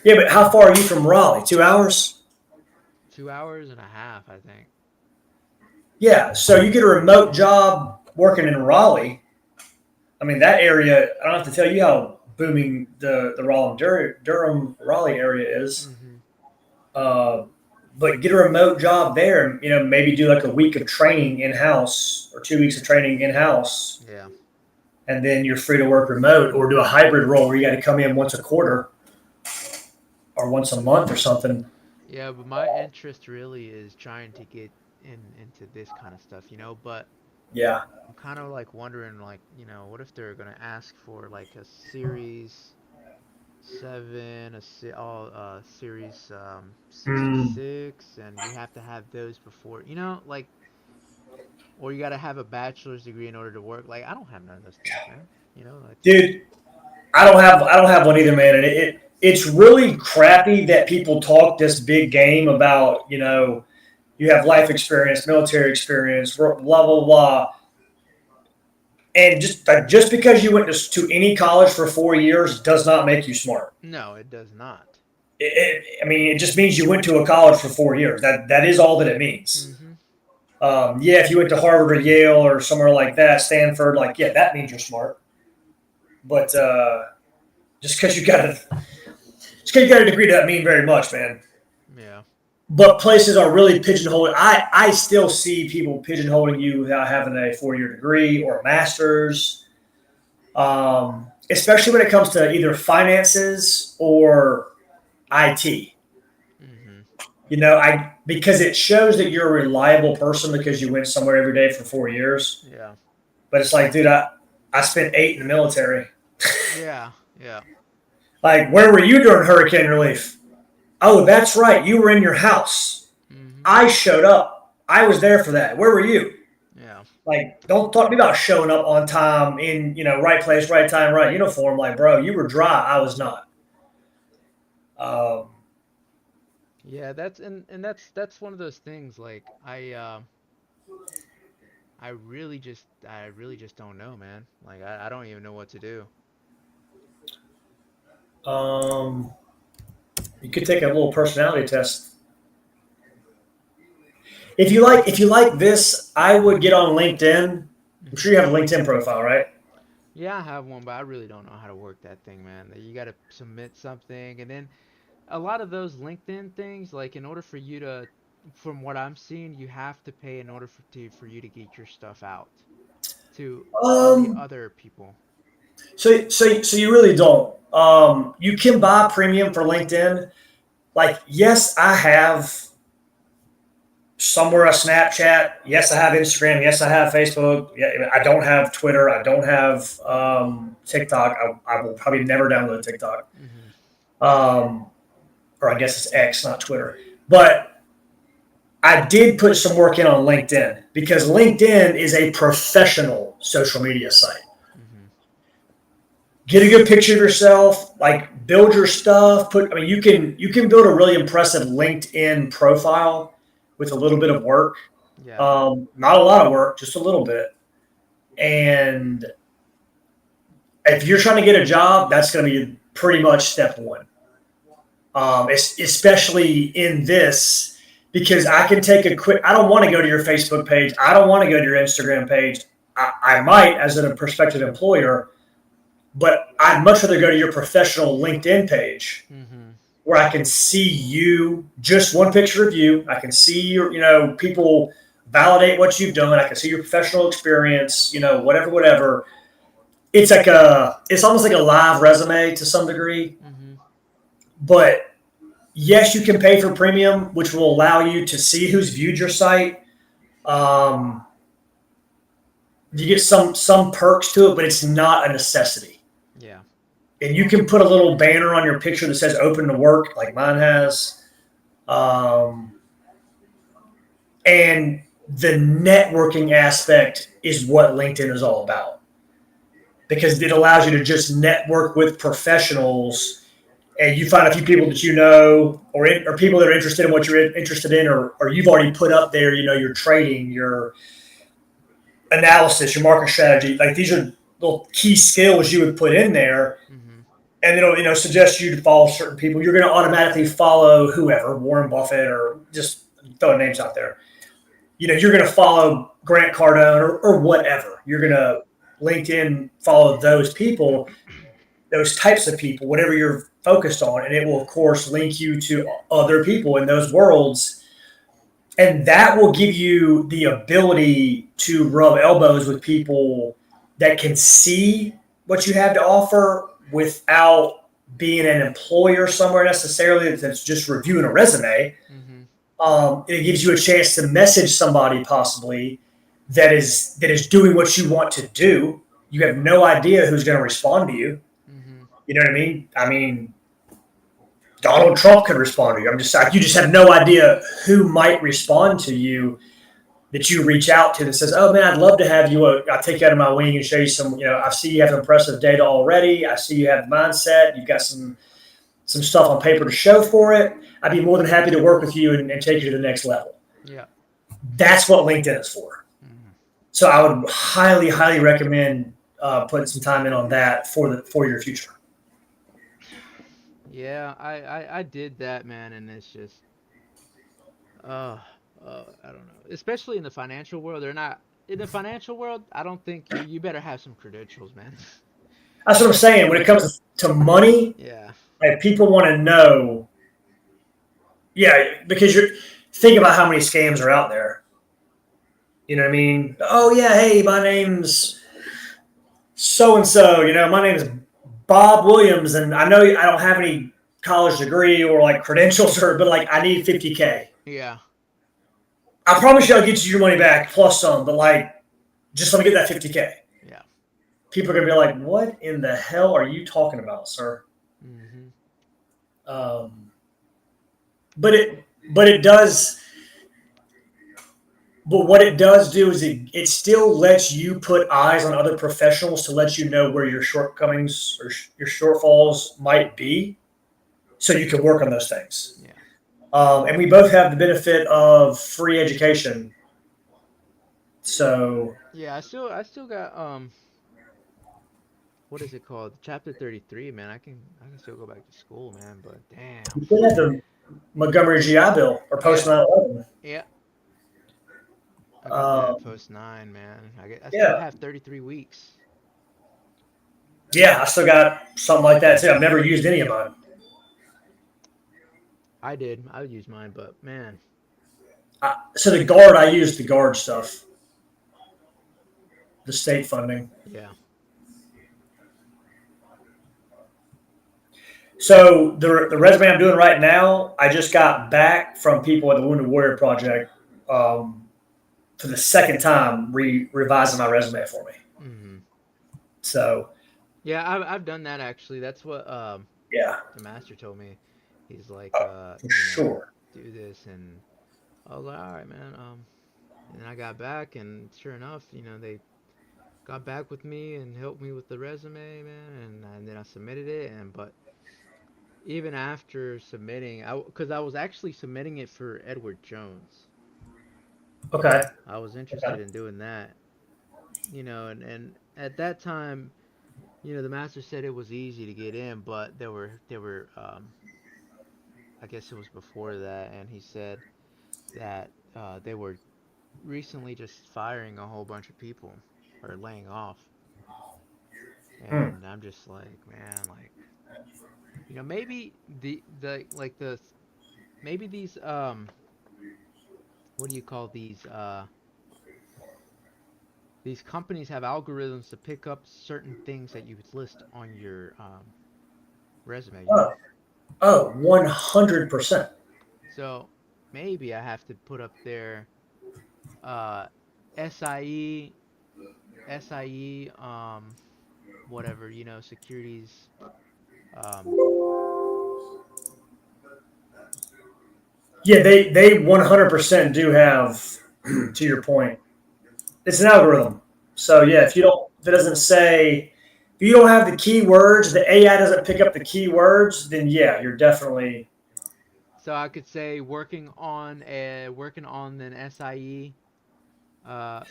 Speaker 2: Yeah, but how far are you from Raleigh? 2 hours?
Speaker 1: 2 hours and a half, I think.
Speaker 2: Yeah. So you get a remote job working in Raleigh. I mean, that area. I don't have to tell you how booming the Raleigh Durham Raleigh area is.
Speaker 1: Mhm.
Speaker 2: Uh, but get a remote job there, and maybe do like a week of training in house or 2 weeks of training in house,
Speaker 1: Yeah.
Speaker 2: and then you're free to work remote or do a hybrid role where you got to come in once a quarter. or once a month or something.
Speaker 1: Yeah, but my interest really is trying to get into this kind of stuff, but
Speaker 2: Yeah.
Speaker 1: I'm kind of like wondering like, what if they're gonna ask for like a series 7, series
Speaker 2: Mm.
Speaker 1: 66, and you have to have those before, like, or you gotta have a bachelor's degree in order to work. Like, I don't have none of those things, man. It's
Speaker 2: Dude, I don't have one either, man. And it's really crappy that people talk this big game about, you have life experience, military experience, blah blah blah, and just because you went to any college for 4 years does not make you smart.
Speaker 1: no, it does not.
Speaker 2: I mean, it just means you went to a college for 4 years. That is all that it means.
Speaker 1: Mhm.
Speaker 2: Yeah, if you went to Harvard or Yale or somewhere like that, Stanford, like yeah, that means you're smart. But just because you got a just because you got a degree doesn't mean very much, man.
Speaker 1: Yeah.
Speaker 2: But places are really pigeonholing. I still see people pigeonholing you without having a 4 year degree or a master's, especially when it comes to either finances or IT.
Speaker 1: Mhm.
Speaker 2: I because it shows that you're a reliable person because you went somewhere every day for 4 years.
Speaker 1: Yeah.
Speaker 2: But it's like, dude, I spent 8 in the military.
Speaker 1: Yeah. Yeah.
Speaker 2: Like, where were you during hurricane relief? Oh, that's right. You were in your house.
Speaker 1: Mhm.
Speaker 2: I showed up. I was there for that. Where were you?
Speaker 1: Yeah.
Speaker 2: Like, don't talk to me about showing up on time in, right place, right time, right uniform. Like, bro, you were dry. I was not. Um,
Speaker 1: Yeah, that's one of those things like I really just don't know, man. Like I don't even know what to do.
Speaker 2: um, you could take a little personality test. If you like this, I would get on LinkedIn. I'm sure
Speaker 1: Mhm.
Speaker 2: you have a LinkedIn profile, right?
Speaker 1: Yeah, I have one, but I really don't know how to work that thing, man. You got to submit something, and then a lot of those LinkedIn things, like in order for you to, from what I'm seeing, you have to pay in order for you to get your stuff out to all the
Speaker 2: Um,
Speaker 1: other people.
Speaker 2: so you really don't. You can buy premium for LinkedIn. Like, yes, I have somewhere a Snapchat. Yes, I have Instagram. Yes, I have Facebook. Yeah, I don't have Twitter. I don't have TikTok. I will probably never download TikTok.
Speaker 1: Mhm.
Speaker 2: Um, or I guess it's X, not Twitter. But I did put some work in on LinkedIn because LinkedIn is a professional social media site.
Speaker 1: Mhm.
Speaker 2: Get a good picture of yourself, like build your stuff. I mean, you can build a really impressive LinkedIn profile with a little bit of work.
Speaker 1: Yeah.
Speaker 2: Not a lot of work, just a little bit. And if you're trying to get a job, that's going to be pretty much step one. Especially in this, because I can take a quick. I don't want to go to your Facebook page. I don't want to go to your Instagram page. I might as a prospective employer, but I'd much rather go to your professional LinkedIn page
Speaker 1: Mhm.
Speaker 2: where I can see you, just one picture of you. I can see your, people validate what you've done. I can see your professional experience, whatever, whatever. It's almost like a live resume to some degree.
Speaker 1: Mhm.
Speaker 2: But yes, you can pay for premium, which will allow you to see who's viewed your site. Um, you get some perks to it, but it's not a necessity.
Speaker 1: Yeah.
Speaker 2: And you can put a little banner on your picture that says "Open to Work," like mine has. Um, and the networking aspect is what LinkedIn is all about because it allows you to just network with professionals and you find a few people that you know or people that are interested in what you're interested in or you've already put up there, your trading, your analysis, your market strategy. Like these are little key skills you would put in there
Speaker 1: Mhm.
Speaker 2: and it'll, suggest you to follow certain people. You're going to automatically follow whoever, Warren Buffett or just throwing names out there. You're going to follow Grant Cardone or whatever. You're going to LinkedIn follow those people, those types of people, whatever you're focused on, and it will of course link you to other people in those worlds, and that will give you the ability to rub elbows with people that can see what you have to offer without being an employer somewhere necessarily that's just reviewing a resume.
Speaker 1: Mm-hmm.
Speaker 2: It gives you a chance to message somebody possibly that is doing what you want to do. You have no idea who's going to respond to you.
Speaker 1: Mm-hmm.
Speaker 2: You know what I mean? I mean, Donald Trump could respond to you. I'm just like, you just have no idea who might respond to you that you reach out to that says, "Oh man, I'd love to have you. I'll take you under my wing and show you some. I see you have impressive data already. I see you have mindset. You've got some stuff on paper to show for it. I'd be more than happy to work with you and take you to the next level."
Speaker 1: Yeah.
Speaker 2: That's what LinkedIn is for.
Speaker 1: Mm-hmm.
Speaker 2: So I would highly, highly recommend putting some time in on that for your future.
Speaker 1: Yeah, I did that, man, and it's just, uh, I don't know. Especially in the financial world, they're not in the financial world. I don't think you better have some credentials, man.
Speaker 2: That's what I'm saying. When it comes to money,
Speaker 1: Yeah.
Speaker 2: like people want to know, yeah, because you're think about how many scams are out there. You know what I mean? Oh yeah, hey, my name's so and so. My name is Bob Williams, and I know I don't have any college degree or like credentials, but like I need 50K.
Speaker 1: Yeah.
Speaker 2: I promise you, I'll get you your money back plus some, but like just let me get that 50K.
Speaker 1: Yeah.
Speaker 2: People are gonna be like, "What in the hell are you talking about, sir?"
Speaker 1: Mm-hmm.
Speaker 2: Um, but it does. But what it does do is it still lets you put eyes on other professionals to let you know where your shortcomings or your shortfalls might be, so you can work on those things.
Speaker 1: Yeah.
Speaker 2: And we both have the benefit of free education. So
Speaker 1: Yeah. I still got what is it called? Chapter 33, man. I can still go back to school, man. But damn.
Speaker 2: you still have the Montgomery GI Bill or Post
Speaker 1: Yeah.
Speaker 2: 9/11.
Speaker 1: Yeah. I got that
Speaker 2: Um,
Speaker 1: post 9, man. I still
Speaker 2: yeah,
Speaker 1: have 33 weeks.
Speaker 2: yeah, I still got something like that too. I've never used any of mine.
Speaker 1: I did. I would use mine, but man.
Speaker 2: So the guard, I used the guard stuff, the state funding.
Speaker 1: Yeah.
Speaker 2: So the resume I'm doing right now, I just got back from people at the Wounded Warrior Project for the second time revising my resume for me.
Speaker 1: Mm-hmm.
Speaker 2: So
Speaker 1: Yeah, I've done that actually. That's what
Speaker 2: yeah,
Speaker 1: the master told me. He's like,
Speaker 2: for sure.
Speaker 1: do this, and I was like, all right, man. And then I got back, and sure enough, they got back with me and helped me with the resume, man. And then I submitted it, and but even after submitting, because I was actually submitting it for Edward Jones.
Speaker 2: Okay.
Speaker 1: I was
Speaker 2: Okay.
Speaker 1: interested in doing that, and at that time, the master said it was easy to get in, but there were I guess it was before that, and he said that they were recently just firing a whole bunch of people or laying off,
Speaker 2: Hmm.
Speaker 1: and I'm just like, man, like, maybe the like the maybe these what do you call these companies have algorithms to pick up certain things that you would list on your resume,
Speaker 2: Oh, 100%.
Speaker 1: So maybe I have to put up there uh SIE SIE whatever, securities um
Speaker 2: Yeah, they 100% do have. To your point, it's an algorithm. So yeah, if it doesn't say, if you don't have the keywords, the AI doesn't pick up the keywords, then yeah, you're definitely.
Speaker 1: so I could say working on an SIE uh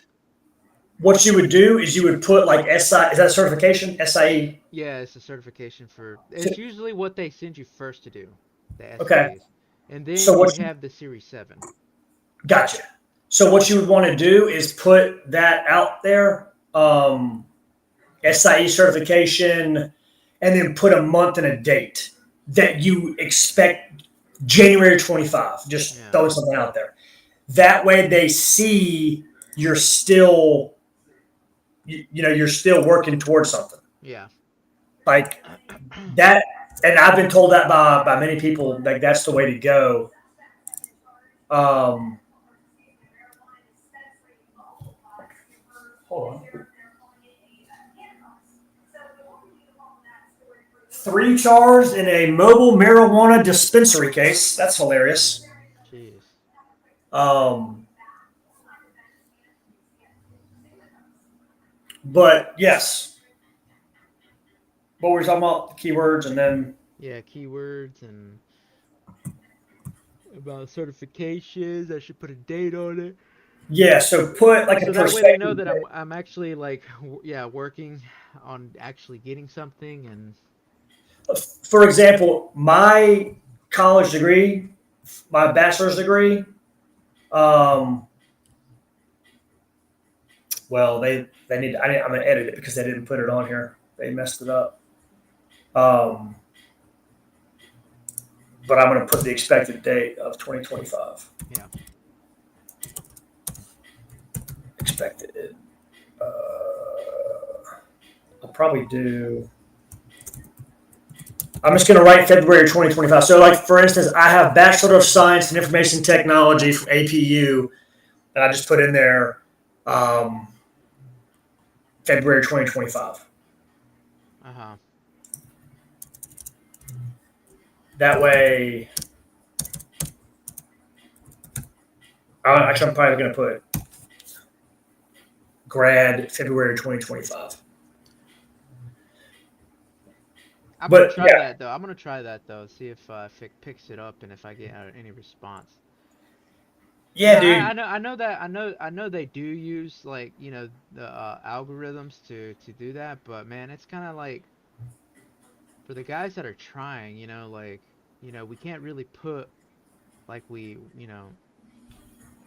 Speaker 2: What you would do is you would put like SI. Is that a certification? SIE.
Speaker 1: yeah, it's a certification it's usually what they send you first to do, the
Speaker 2: Okay.
Speaker 1: SIEs. And then
Speaker 2: So
Speaker 1: you
Speaker 2: what you
Speaker 1: have the Series 7.
Speaker 2: gotcha. So what you would want to do is put that out there, SIE certification, and then put a month and a date that you expect January 25. Just
Speaker 1: Yeah.
Speaker 2: throwing something out there. That way they see you're still, you're still working towards something
Speaker 1: Yeah.
Speaker 2: like that. and I've been told that by many people, like that's the way to go. Um, hold on. 3 charged in a mobile marijuana dispensary case. That's hilarious.
Speaker 1: Jeez.
Speaker 2: Um, but yes, what were we talking about? The keywords, and then
Speaker 1: Yeah, keywords and about certifications. I should put a date on it.
Speaker 2: yeah. So put like a
Speaker 1: So that way they know
Speaker 2: perspective.
Speaker 1: that I'm actually like yeah, working on actually getting something and
Speaker 2: For example, my college degree, my bachelor's degree, um, well, they need. I'm gonna edit it because they didn't put it on here. They messed it up. Um, but I'm gonna put the expected date of 2025.
Speaker 1: yeah.
Speaker 2: Expected. Uh, I'll probably do. I'm just going to write February 2025. So, like for instance, I have Bachelor of Science in Information Technology from APU, and I just put in there um, February 2025.
Speaker 1: Uh-huh.
Speaker 2: That way, actually, I'm probably going to put grad February 2025.
Speaker 1: I'm gonna
Speaker 2: But
Speaker 1: try
Speaker 2: yeah,
Speaker 1: that though. I'm gonna try that though. See if it picks it up and if I get any response.
Speaker 2: yeah,
Speaker 1: Yeah,
Speaker 2: dude.
Speaker 1: I know that I know they do use like the algorithms to do that, but man, it's kind of like for the guys that are trying, like we can't really put like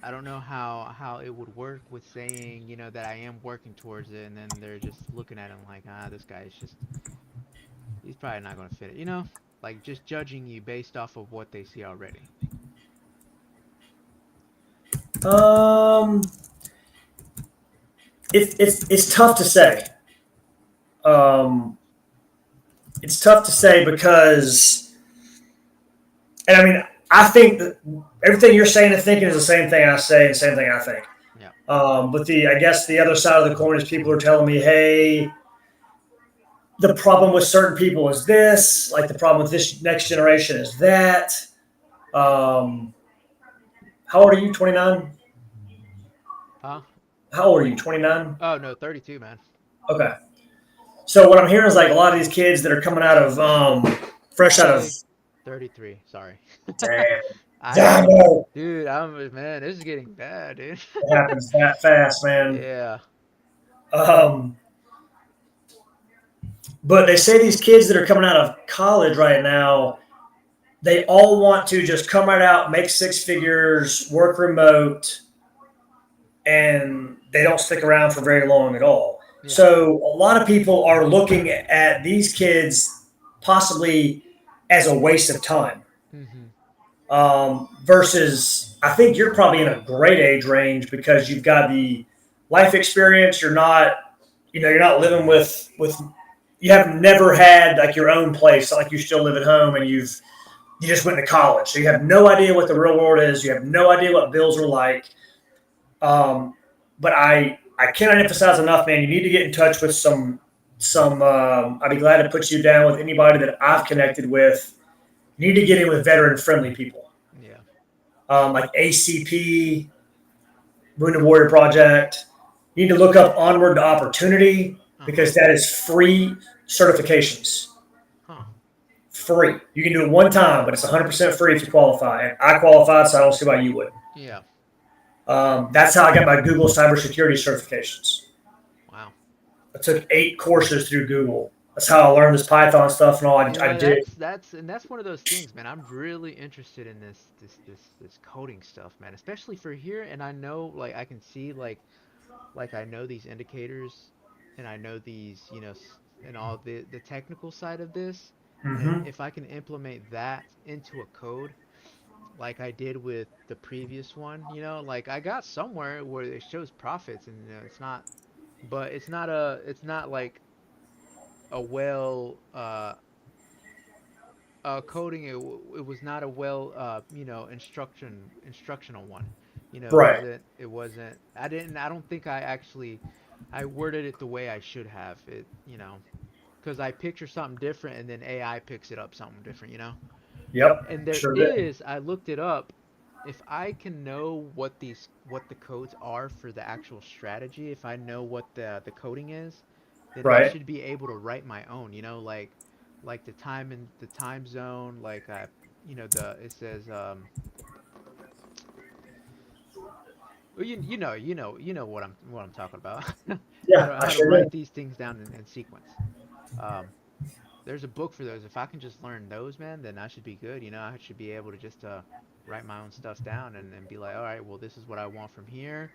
Speaker 1: I don't know how it would work with saying that I am working towards it, and then they're just looking at him like this guy is just he's probably not gonna fit it, like just judging you based off of what they see already.
Speaker 2: Um, it's tough to say. Um, it's tough to say because, and I mean, I think that everything you're saying and thinking is the same thing I say and the same thing I think.
Speaker 1: Yeah.
Speaker 2: But I guess the other side of the coin is people are telling me, hey, the problem with certain people is this, like the problem with this next generation is that. Um, how old are you? 29?
Speaker 1: Huh?
Speaker 2: How old are you? 29?
Speaker 1: Oh no, 32, man.
Speaker 2: Okay. So what I'm hearing is like a lot of these kids that are coming out of fresh out of
Speaker 1: Actually, 33. Sorry.
Speaker 2: damn,
Speaker 1: I,
Speaker 2: damn it.
Speaker 1: dude, man, this is getting bad, dude.
Speaker 2: It happens that fast, man.
Speaker 1: Yeah.
Speaker 2: Um, but they say these kids that are coming out of college right now, they all want to just come right out, make 6 figures, work remote, and they don't stick around for very long at all.
Speaker 1: Yeah.
Speaker 2: So a lot of people are looking at these kids possibly as a waste of time.
Speaker 1: Mhm.
Speaker 2: Versus, I think you're probably in a great age range because you've got the life experience. You're not living with. You have never had like your own place, like you still live at home, and you just went to college, so you have no idea what the real world is. You have no idea what bills are like. Um, but I cannot emphasize enough, man. You need to get in touch with some. I'd be glad to put you down with anybody that I've connected with. You need to get in with veteran friendly people,
Speaker 1: Yeah.
Speaker 2: like ACP, Wounded Warrior Project. You need to look up Onward to Opportunity
Speaker 1: Uh-huh.
Speaker 2: because that is free certifications.
Speaker 1: Huh.
Speaker 2: Free. You can do it one time, but it's 100% free if you qualify. And I qualified, so I don't see why you would.
Speaker 1: Yeah.
Speaker 2: That's how I got my Google cybersecurity certifications.
Speaker 1: Wow.
Speaker 2: I took 8 courses through Google. That's how I learned this Python stuff and all. I did.
Speaker 1: That's one of those things, man. I'm really interested in this coding stuff, man. Especially for here, and I know like I can see like I know these indicators, and I know these and all the technical side of this, and
Speaker 2: Mm-hmm.
Speaker 1: if I can implement that into a code like I did with the previous one, like I got somewhere where it shows profits, and it's not, but it's not like a well coding, it was not a well, instructional one.
Speaker 2: Right.
Speaker 1: It wasn't. I don't think I worded it the way I should have. Because I picture something different and then AI picks it up something different.
Speaker 2: Yep.
Speaker 1: And there
Speaker 2: Sure did.
Speaker 1: is, I looked it up. If I can know what the codes are for the actual strategy, if I know what the coding is, then I
Speaker 2: Right.
Speaker 1: should be able to write my own, like the time and the time zone, like the it says well, what I'm talking about.
Speaker 2: Yeah, I
Speaker 1: How to
Speaker 2: sure
Speaker 1: write
Speaker 2: did.
Speaker 1: these things down in sequence. Um, there's a book for those. If I can just learn those, man, then I should be good. I should be able to just write my own stuff down and be like, all right, well, this is what I want from here.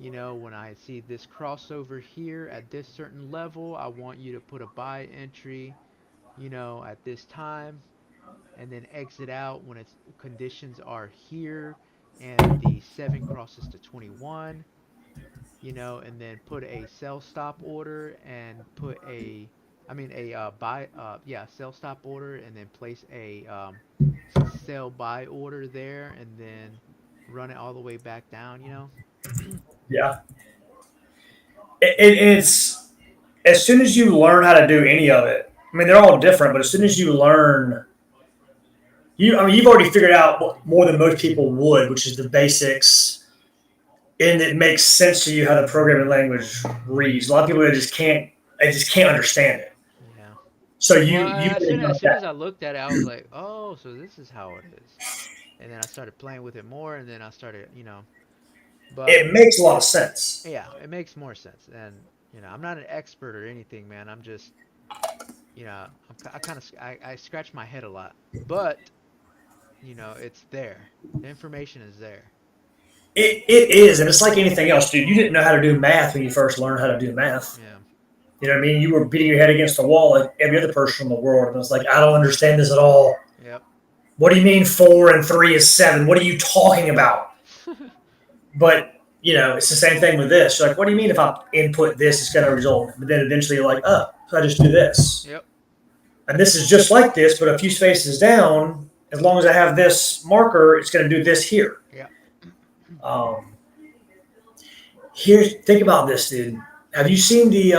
Speaker 1: When I see this crossover here at this certain level, I want you to put a buy entry, at this time, and then exit out when its conditions are here and the 7 crosses to 21, and then put a sell stop order and put I mean a buy, yeah, sell stop order, and then place a sell buy order there, and then run it all the way back down.
Speaker 2: Yeah. It's as soon as you learn how to do any of it. I mean, they're all different, but as soon as you learn, I mean, you've already figured out more than most people would, which is the basics, and it makes sense to you how the programming language reads. A lot of people they just can't understand it.
Speaker 1: Yeah.
Speaker 2: So
Speaker 1: Well,
Speaker 2: you've already
Speaker 1: as
Speaker 2: got
Speaker 1: soon as
Speaker 2: that.
Speaker 1: I looked at it, I was like, oh, so this is how it is. And then I started playing with it more, and then I started. But
Speaker 2: It makes a lot of sense.
Speaker 1: yeah, it makes more sense. And I'm not an expert or anything, man. I'm just, I kind of I scratch my head a lot, but it's there. The information is there.
Speaker 2: It is, and it's like anything else, dude. You didn't know how to do math when you first learned how to do math.
Speaker 1: Yeah.
Speaker 2: You know what I mean? You were beating your head against the wall like every other person in the world, and it's like, I don't understand this at all.
Speaker 1: Yep.
Speaker 2: What do you mean 4 and 3 is 7? What are you talking about? But it's the same thing with this. You're like, what do you mean if I input this, it's going to result? But then eventually you're like, oh, so I just do this,
Speaker 1: Yep.
Speaker 2: and this is just like this, but a few spaces down. As long as I have this marker, it's going to do this here.
Speaker 1: Yep.
Speaker 2: Um, think about this, dude. Have you seen the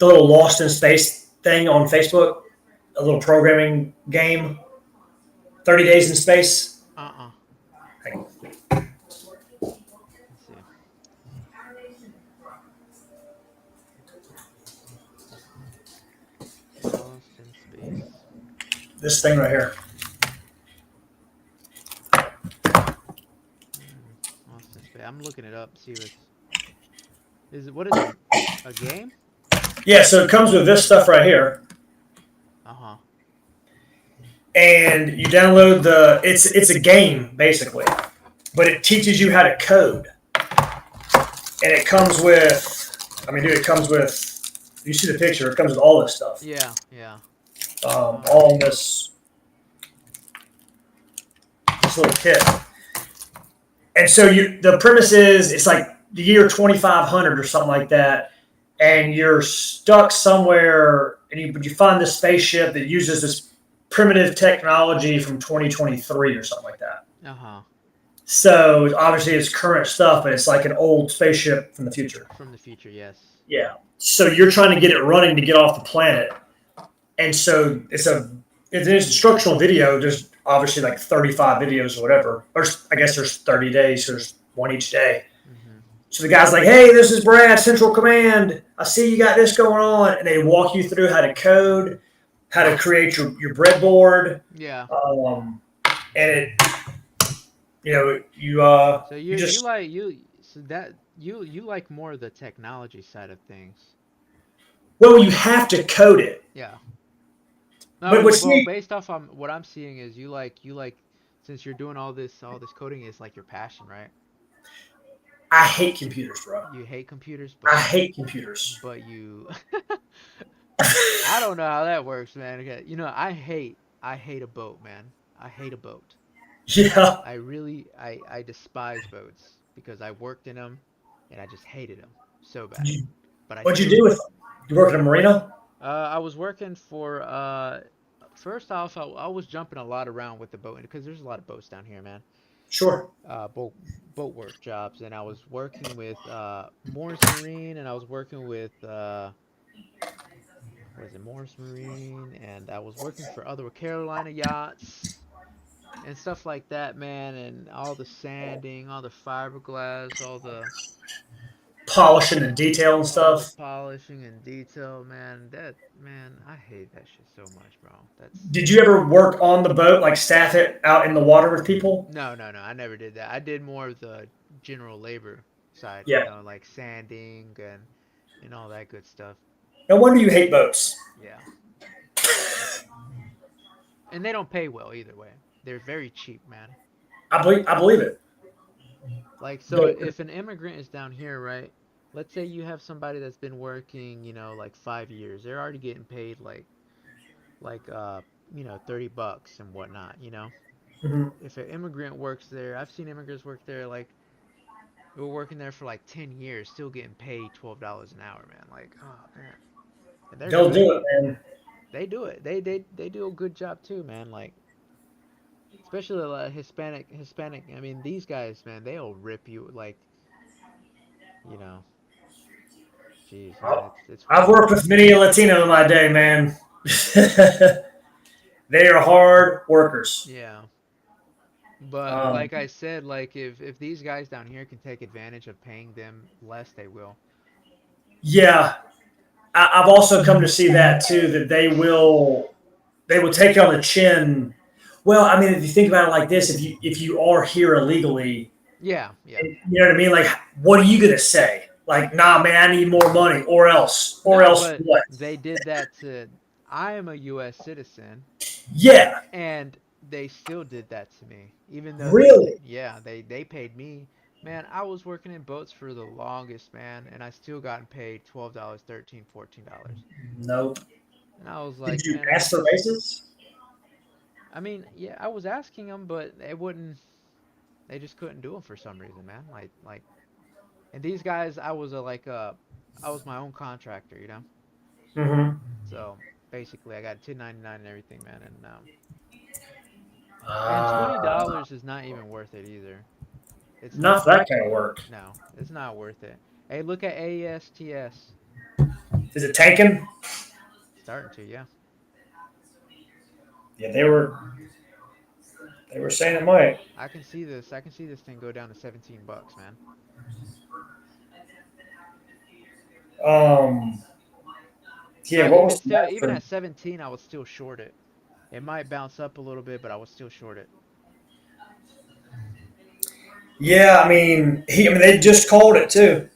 Speaker 2: little Lost in Space thing on Facebook? A little programming game, 30 Days in Space.
Speaker 1: Uh-uh. Let's see. Lost in space.
Speaker 2: This thing right here.
Speaker 1: Hmm. Lost in space. I'm looking it up. See what's. What is it? A game?
Speaker 2: Yeah, so it comes with this stuff right here,
Speaker 1: Uh-huh.
Speaker 2: and you download it's a game basically, but it teaches you how to code, and it comes with, I mean, dude, it comes with. You see the picture? It comes with all this stuff,
Speaker 1: Yeah. Yeah.
Speaker 2: all in this little kit. And so the premise is it's like the year 2500 or something like that, and you're stuck somewhere, and you find this spaceship that uses this primitive technology from 2023 or something like that.
Speaker 1: Uh-huh.
Speaker 2: So obviously it's current stuff, but it's like an old spaceship from the future.
Speaker 1: From the future, yes.
Speaker 2: Yeah. So you're trying to get it running to get off the planet, and so it's an instructional video. There's obviously like 35 videos or whatever. Or I guess there's 30 days. So there's one each day.
Speaker 1: Mm-hmm.
Speaker 2: So the guy's like, "Hey, this is Brad, Central Command. I see you got this going on," and they walk you through how to code, how to create your breadboard,
Speaker 1: Yeah.
Speaker 2: and
Speaker 1: So
Speaker 2: you
Speaker 1: you
Speaker 2: just
Speaker 1: like you so that you like more of the technology side of things.
Speaker 2: well, you have to code it.
Speaker 1: Yeah.
Speaker 2: But
Speaker 1: No,
Speaker 2: what's
Speaker 1: well,
Speaker 2: neat,
Speaker 1: based off on what I'm seeing is you like since you're doing all this coding is like your passion, right?
Speaker 2: I hate computers, bro.
Speaker 1: You hate computers,
Speaker 2: I hate computers.
Speaker 1: but you I don't know how that works, man. Okay, I hate a boat, man. I hate a boat.
Speaker 2: Yeah.
Speaker 1: I despise boats because I worked in them and I just hated them so bad.
Speaker 2: You,
Speaker 1: But I
Speaker 2: what'd you
Speaker 1: still
Speaker 2: do with them? You work in a marina?
Speaker 1: I was working for first off, I was jumping a lot around with the boat because there's a lot of boats down here, man.
Speaker 2: Sure.
Speaker 1: Boat work jobs, and I was working with Morris Marine, and I was working with what is it, Morris Marine, and I was working for other Carolina yachts and stuff like that, man. And all the sanding, all the fiberglass,
Speaker 2: Polishing and detail and
Speaker 1: all the
Speaker 2: stuff.
Speaker 1: polishing and detail, man. That man, I hate that shit so much, bro. That's
Speaker 2: Did you ever work on the boat, like staff it out in the water with people?
Speaker 1: no, no, no. I never did that. I did more of the general labor side,
Speaker 2: Yeah.
Speaker 1: like sanding and all that good stuff.
Speaker 2: No wonder you hate boats.
Speaker 1: Yeah. And they don't pay well either way. They're very cheap, man.
Speaker 2: I believe it.
Speaker 1: Like, so
Speaker 2: The-
Speaker 1: if an immigrant is down here, right? Let's say you have somebody that's been working, like 5 years. They're already getting paid like 30 bucks and whatnot.
Speaker 2: mhm.
Speaker 1: If an immigrant works there, I've seen immigrants work there like they were working there for like 10 years, still getting paid $12 an hour, man. Like, oh man. And they're
Speaker 2: They'll
Speaker 1: good.
Speaker 2: do it, man.
Speaker 1: They do it. They do a good job too, man. Like, especially Hispanic. I mean, these guys, man, they'll rip you like, you know, jeez, man, it's
Speaker 2: I've
Speaker 1: funny.
Speaker 2: worked with many a Latino in my day, man. They are hard workers.
Speaker 1: Yeah. But
Speaker 2: Um,
Speaker 1: like I said, like if these guys down here can take advantage of paying them less, they will.
Speaker 2: yeah, I've also come to see that too. That they will take you on the chin. Well, I mean, if you think about it like this, if you are here illegally,
Speaker 1: Yeah, yeah.
Speaker 2: you know what I mean. Like, what are you gonna say? Like, nah, man, I need more money, or
Speaker 1: No,
Speaker 2: else
Speaker 1: but
Speaker 2: what?
Speaker 1: they did that to I am a US citizen
Speaker 2: Yeah,
Speaker 1: and they still did that to me. Even though
Speaker 2: really?
Speaker 1: yeah, they paid me. Man, I was working in boats for the longest, man, and I still got paid $12, 13, $14.
Speaker 2: Nope.
Speaker 1: And I was
Speaker 2: Did
Speaker 1: like,
Speaker 2: you
Speaker 1: man,
Speaker 2: ask for raises?
Speaker 1: I mean, yeah, I was asking them, but they just couldn't do them for some reason, man. And these guys, I was my own contractor.
Speaker 2: Mm-hmm.
Speaker 1: So basically, I got 1099 and everything, man. And
Speaker 2: Uh,
Speaker 1: $20 is not even worth it either. It's
Speaker 2: not
Speaker 1: not.
Speaker 2: for that kind of work.
Speaker 1: No, it's not worth it. Hey, look at AESTS.
Speaker 2: Is it tanking?
Speaker 1: Starting to, yeah.
Speaker 2: Yeah, they were saying it might.
Speaker 1: I can see this. I can see this thing go down to 17 bucks, man.
Speaker 2: Um, yeah,
Speaker 1: But
Speaker 2: what
Speaker 1: even
Speaker 2: was
Speaker 1: still, even
Speaker 2: Medford?
Speaker 1: at 17, I would still short it. It might bounce up a little bit, but I would still short it.
Speaker 2: Yeah, I mean, they just called it too.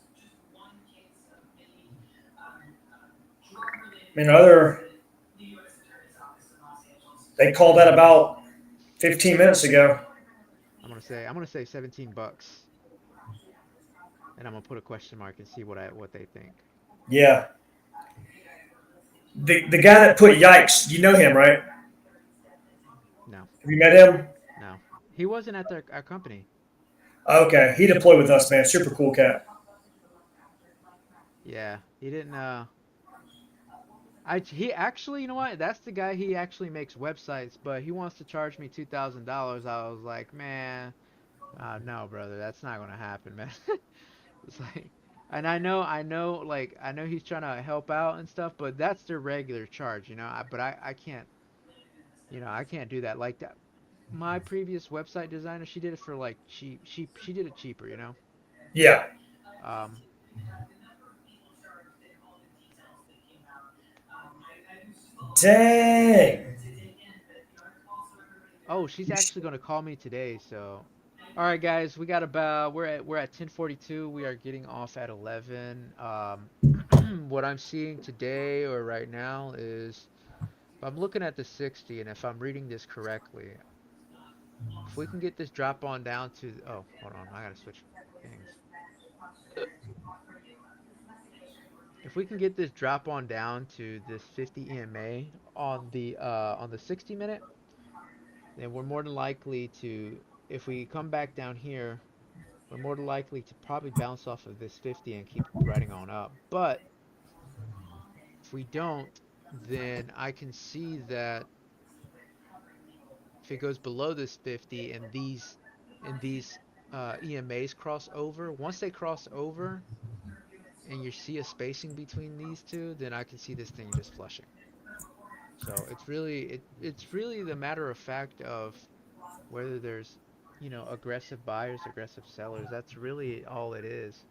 Speaker 2: I mean, they called that about 15 minutes ago.
Speaker 1: I'm gonna say 17 bucks, and I'm gonna put a question mark and see what they think.
Speaker 2: Yeah, the guy that put yikes, you know him, right?
Speaker 1: No,
Speaker 2: Have you met him?
Speaker 1: no, he wasn't at our company.
Speaker 2: Okay, he deployed with us, man. Super cool cat.
Speaker 1: Yeah, he didn't. He actually, you know what? That's the guy. He actually makes websites, but he wants to charge me $2,000. I was like, man, no, brother, that's not gonna happen, man. It's like, and I know he's trying to help out and stuff, but that's their regular charge. But I can't, I can't do that. Like that, my previous website designer, she did it for like cheap. She did it cheaper.
Speaker 2: Yeah.
Speaker 1: Um,
Speaker 2: Dang.
Speaker 1: oh, she's actually gonna call me today, so. All right, guys, we're at 10:42. We are getting off at 11. What I'm seeing today or right now is if I'm looking at the 60 and if I'm reading this correctly, if we can get this drop on down to oh, hold on, I gotta switch things. If we can get this drop on down to this 50 EMA on the 60 minute, then we're more than likely to if we come back down here, we're more than likely to probably bounce off of this 50 and keep riding on up. But if we don't, then I can see that. if it goes below this 50 and these EMAs cross over, once they cross over and you see a spacing between these two, then I can see this thing just flushing. So it's really the matter of fact of whether there's, aggressive buyers, aggressive sellers. That's really all it is.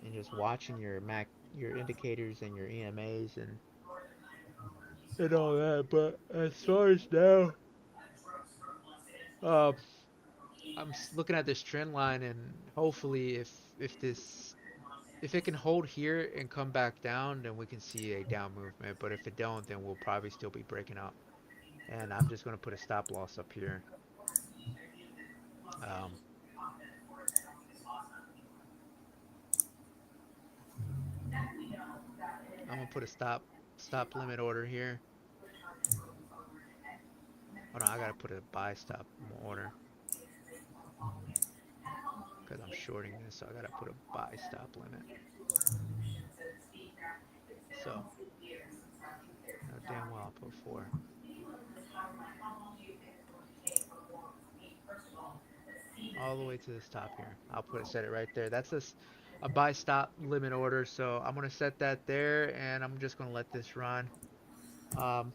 Speaker 1: And just watching your indicators and your EMAs and all that. But as far as now, uh, looking at this trend line, and hopefully, if it can hold here and come back down, then we can see a down movement. But if it don't, then we'll probably still be breaking up. And I'm just gonna put a stop loss up here. Um, I'm gonna put a stop limit order here. Hold on, I gotta put a buy stop order because I'm shorting this, so I gotta put a buy stop limit. So, no damn well I'll put four all the way to this top here. I'll set it right there. That's a buy stop limit order, so I'm gonna set that there, and I'm just gonna let this run. Um,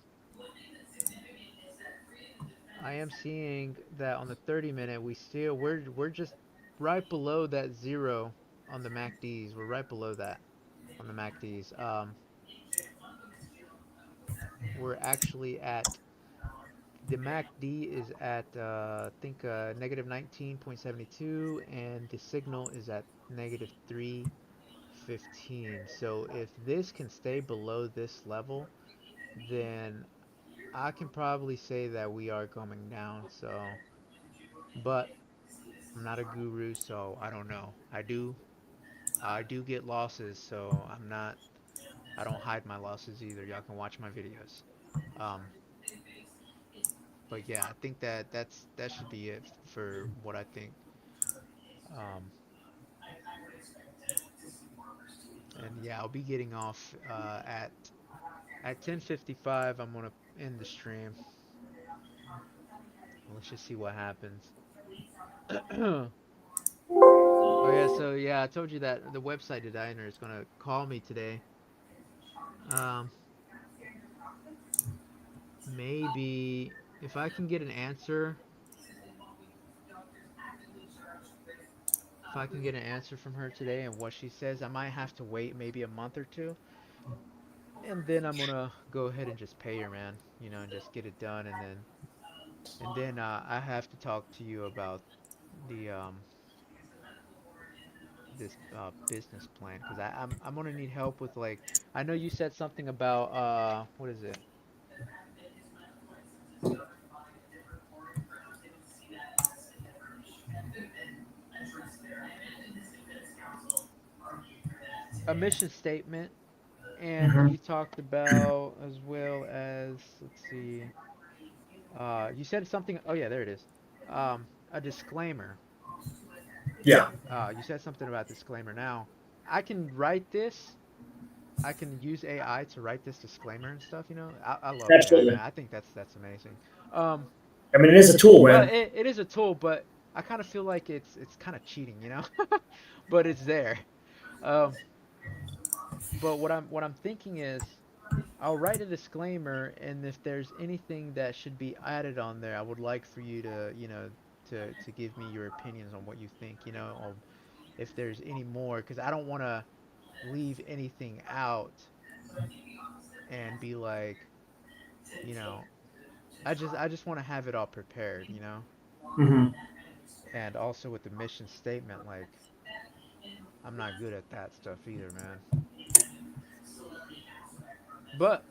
Speaker 1: I am seeing that on the 30 minute we're just right below that zero on the MACDs. We're right below that on the MACDs. We're actually at the MACD is at I think negative 19.72, and the signal is at negative 315. So if this can stay below this level, then I can probably say that we are coming down. So, but I'm not a guru, so I don't know. I do get losses, so I don't hide my losses either. Y'all can watch my videos. Um, but yeah, I think that should be it for what I think. Um, and yeah, I'll be getting off at 10:55. I'm gonna end the stream. Let's just see what happens. Oh yeah, so yeah, I told you that the website designer is gonna call me today. Um, maybe if I can get an answer, if I can get an answer from her today and what she says, I might have to wait maybe a month or two, and then I'm gonna go ahead and just pay her, man. And just get it done, and then I have to talk to you about the this business plan because I'm gonna need help with, like, I know you said something about what is it? A mission statement, and
Speaker 2: Mm-hmm.
Speaker 1: you talked about as well as, let's see, you said something. Oh yeah, there it is. A disclaimer.
Speaker 2: Yeah,
Speaker 1: You said something about disclaimer. Now, I can write this. I can use AI to write this disclaimer and stuff. I love AI, man.
Speaker 2: absolutely.
Speaker 1: I think that's amazing. Um,
Speaker 2: I mean, it is a tool,
Speaker 1: but
Speaker 2: man.
Speaker 1: it is a tool, but I kind of feel like it's kind of cheating. But it's there. Um, but what I'm thinking is I'll write a disclaimer, and if there's anything that should be added on there, I would like for you to, to give me your opinions on what you think, or if there's any more, because I don't want to leave anything out and be like, you know, I just want to have it all prepared.
Speaker 2: Mm-hmm.
Speaker 1: And also with the mission statement, like, I'm not good at that stuff either, man. But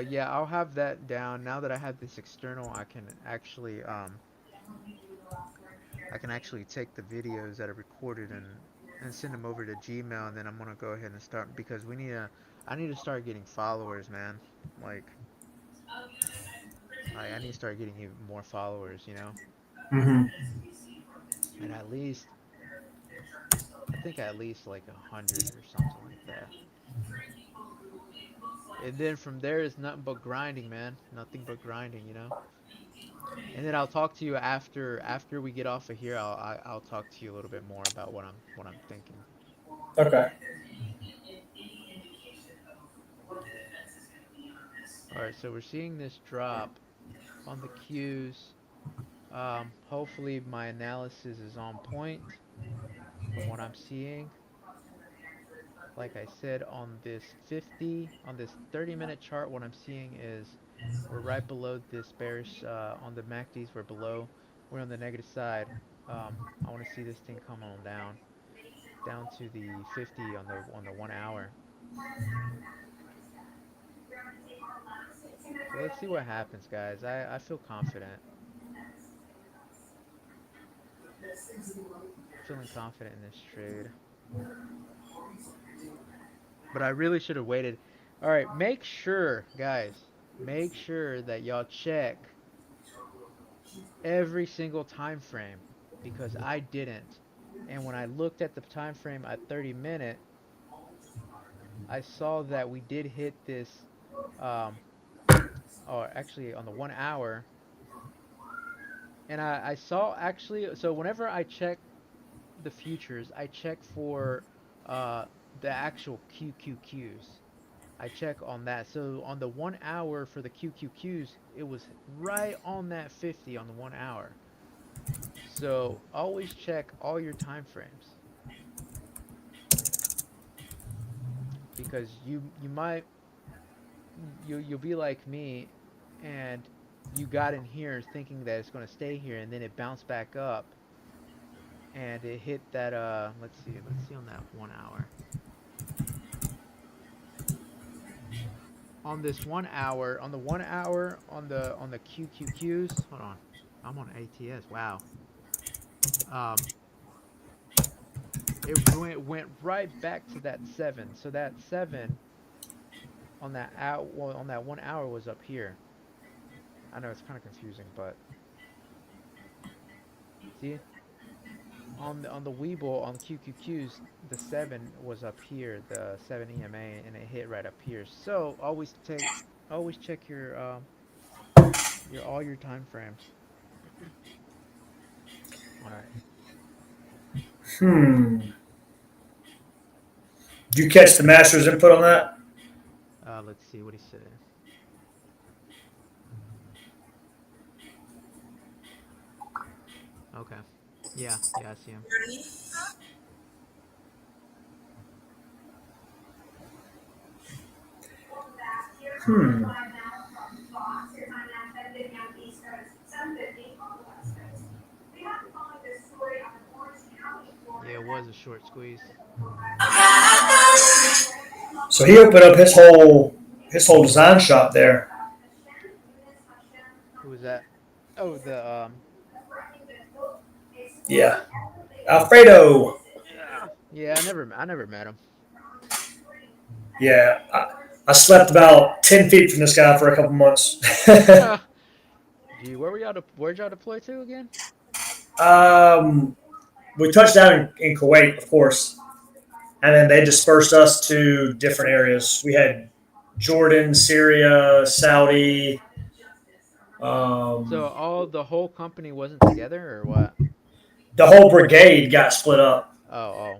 Speaker 1: yeah, I'll have that down. Now that I have this external, I can actually take the videos that are recorded and send them over to Gmail, and then I'm gonna go ahead and start because I need to start getting followers, man. Like, I need to start getting even more followers.
Speaker 2: Mm-hmm.
Speaker 1: And I think at least like 100 or something like that. And then from there is nothing but grinding, man. Nothing but grinding, you know. And then I'll talk to you after we get off of here. I'll talk to you a little bit more about what I'm thinking.
Speaker 2: Okay.
Speaker 1: All right, so we're seeing this drop on the cues. Hopefully my analysis is on point from what I'm seeing. Like I said, on this 30-minute chart, what I'm seeing is we're right below this bearish, on the MACDs, we're on the negative side. I want to see this thing come on down to the 50 on the 1 hour. So let's see what happens, guys. I feel confident. Feeling confident in this trade. But I really should have waited. All right, make sure, guys, make sure that y'all check every single time frame because I didn't. And when I looked at the time frame at 30-minute, I saw that we did hit this, um, or actually on the 1 hour. And I saw actually, so whenever I check the futures, I check for uh, the actual QQQs. I check on that. So on the 1 hour for the QQQs, it was right on that 50 on the 1 hour. So always check all your time frames because you might you'll be like me and you got in here thinking that it's going to stay here and then it bounced back up and it hit that let's see on that 1 hour. On this 1 hour, on the 1 hour on the QQQs, hold on. I'm on ATS. Wow. Um it went right back to that 7. So that 7 on that out well, on that 1 hour was up here. I know it's kind of confusing, but see on the Weeble on QQQs, the 7 was up here, the 7 EMA, and it hit right up here. So always check your all your time frames. All right.
Speaker 2: Hmm. Did you catch the master's input on that?
Speaker 1: Let's see what he said. Okay. Yeah, I see him.
Speaker 2: Hmm.
Speaker 1: Yeah, it was a short squeeze.
Speaker 2: So he opened up his whole design shop there.
Speaker 1: Who was that? Oh, the
Speaker 2: Yeah. Alfredo.
Speaker 1: yeah, I never met him.
Speaker 2: Yeah. I slept about 10 feet from this guy for a couple months.
Speaker 1: Gee, where'd y'all deploy to again?
Speaker 2: um, we touched down in Kuwait, of course, and then they dispersed us to different areas. We had Jordan, Syria, Saudi.
Speaker 1: So
Speaker 2: Um,
Speaker 1: the whole company wasn't together or what?
Speaker 2: the whole brigade got split up.
Speaker 1: Oh.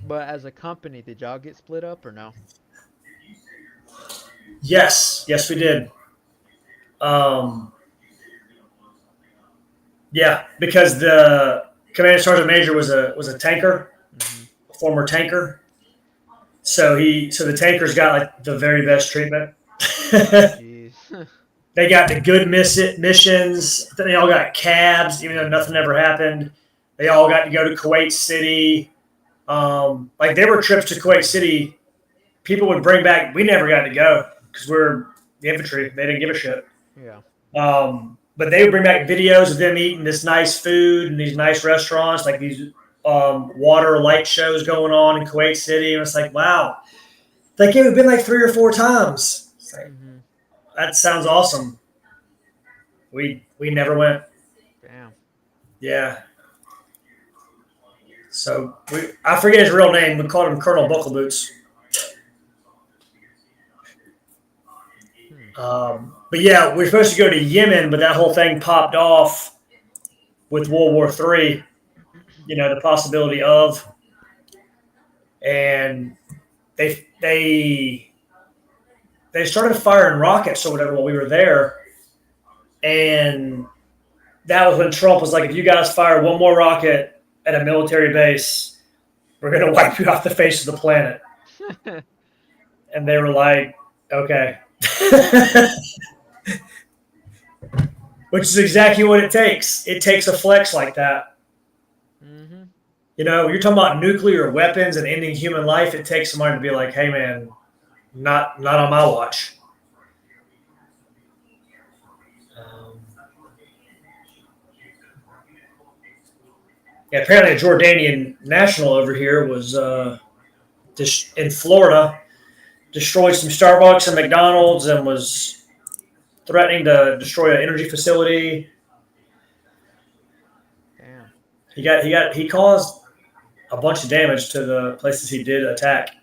Speaker 1: But as a company, did y'all get split up or no?
Speaker 2: Yes, we did. Um, yeah, because the command sergeant major was a tanker,
Speaker 1: Mm-hmm.
Speaker 2: a former tanker. So the tankers got like the very best treatment.
Speaker 1: Oh, jeez.
Speaker 2: They got the good missions. They all got cabs, even though nothing ever happened. They all got to go to Kuwait City. Like there were trips to Kuwait City. People would bring back. We never got to go because we're the infantry. They didn't give a shit.
Speaker 1: Yeah.
Speaker 2: But they would bring back videos of them eating this nice food and these nice restaurants, like these water light shows going on in Kuwait City. And it's like, wow, like it had been like 3 or 4 times. It's like,
Speaker 1: Mm-hmm.
Speaker 2: that sounds awesome. We never went.
Speaker 1: Damn.
Speaker 2: Yeah. So I forget his real name. We called him Colonel Buckle Boots. But yeah, we're supposed to go to Yemen, but that whole thing popped off with World War III. The possibility of, and they started firing rockets or whatever while we were there, and that was when Trump was like, "If you guys fire one more rocket at a military base, we're going to wipe you off the face of the planet." And they were like, "Okay," which is exactly what it takes. It takes a flex like that.
Speaker 1: Mm-hmm.
Speaker 2: You're talking about nuclear weapons and ending human life. It takes somebody to be like, "Hey, man, not on my watch." Um, yeah, apparently, a Jordanian national over here was in Florida, destroyed some Starbucks and McDonald's, and was threatening to destroy an energy facility.
Speaker 1: Damn.
Speaker 2: He caused a bunch of damage to the places he did attack.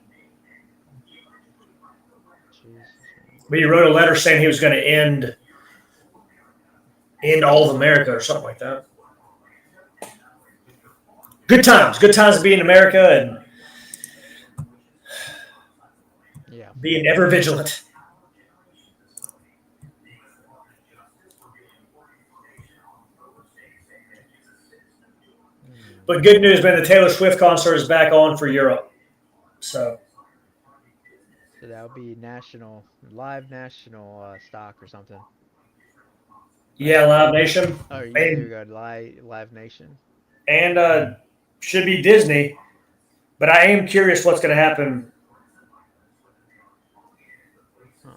Speaker 1: Jesus, man.
Speaker 2: But he wrote a letter saying he was going to end all of America or something like that. Good times to be in America and
Speaker 1: Yeah.
Speaker 2: being ever vigilant.
Speaker 1: Hmm.
Speaker 2: But good news, man, the Taylor Swift concert is back on for Europe. So
Speaker 1: So that would be national, live national stock or something,
Speaker 2: yeah,
Speaker 1: right?
Speaker 2: Live Nation
Speaker 1: Oh yeah, there we
Speaker 2: and
Speaker 1: go. Live Nation.
Speaker 2: and should be Disney. But I am curious what's going to happen.
Speaker 1: Huh.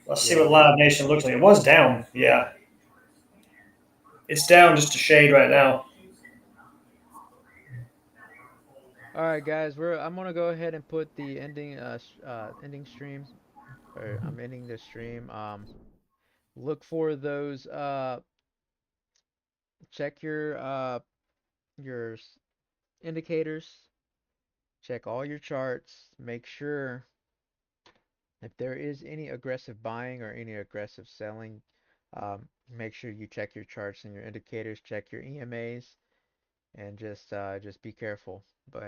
Speaker 2: Let's see
Speaker 1: Yeah,
Speaker 2: what Live Nation looks like. It was down. Yeah, it's down just a shade right now.
Speaker 1: all right, guys, I'm gonna go ahead and put the ending stream, or I'm ending the stream. Look for those. Check your indicators. Check all your charts. Make sure if there is any aggressive buying or any aggressive selling, make sure you check your charts and your indicators. Check your EMAs, and just be careful. But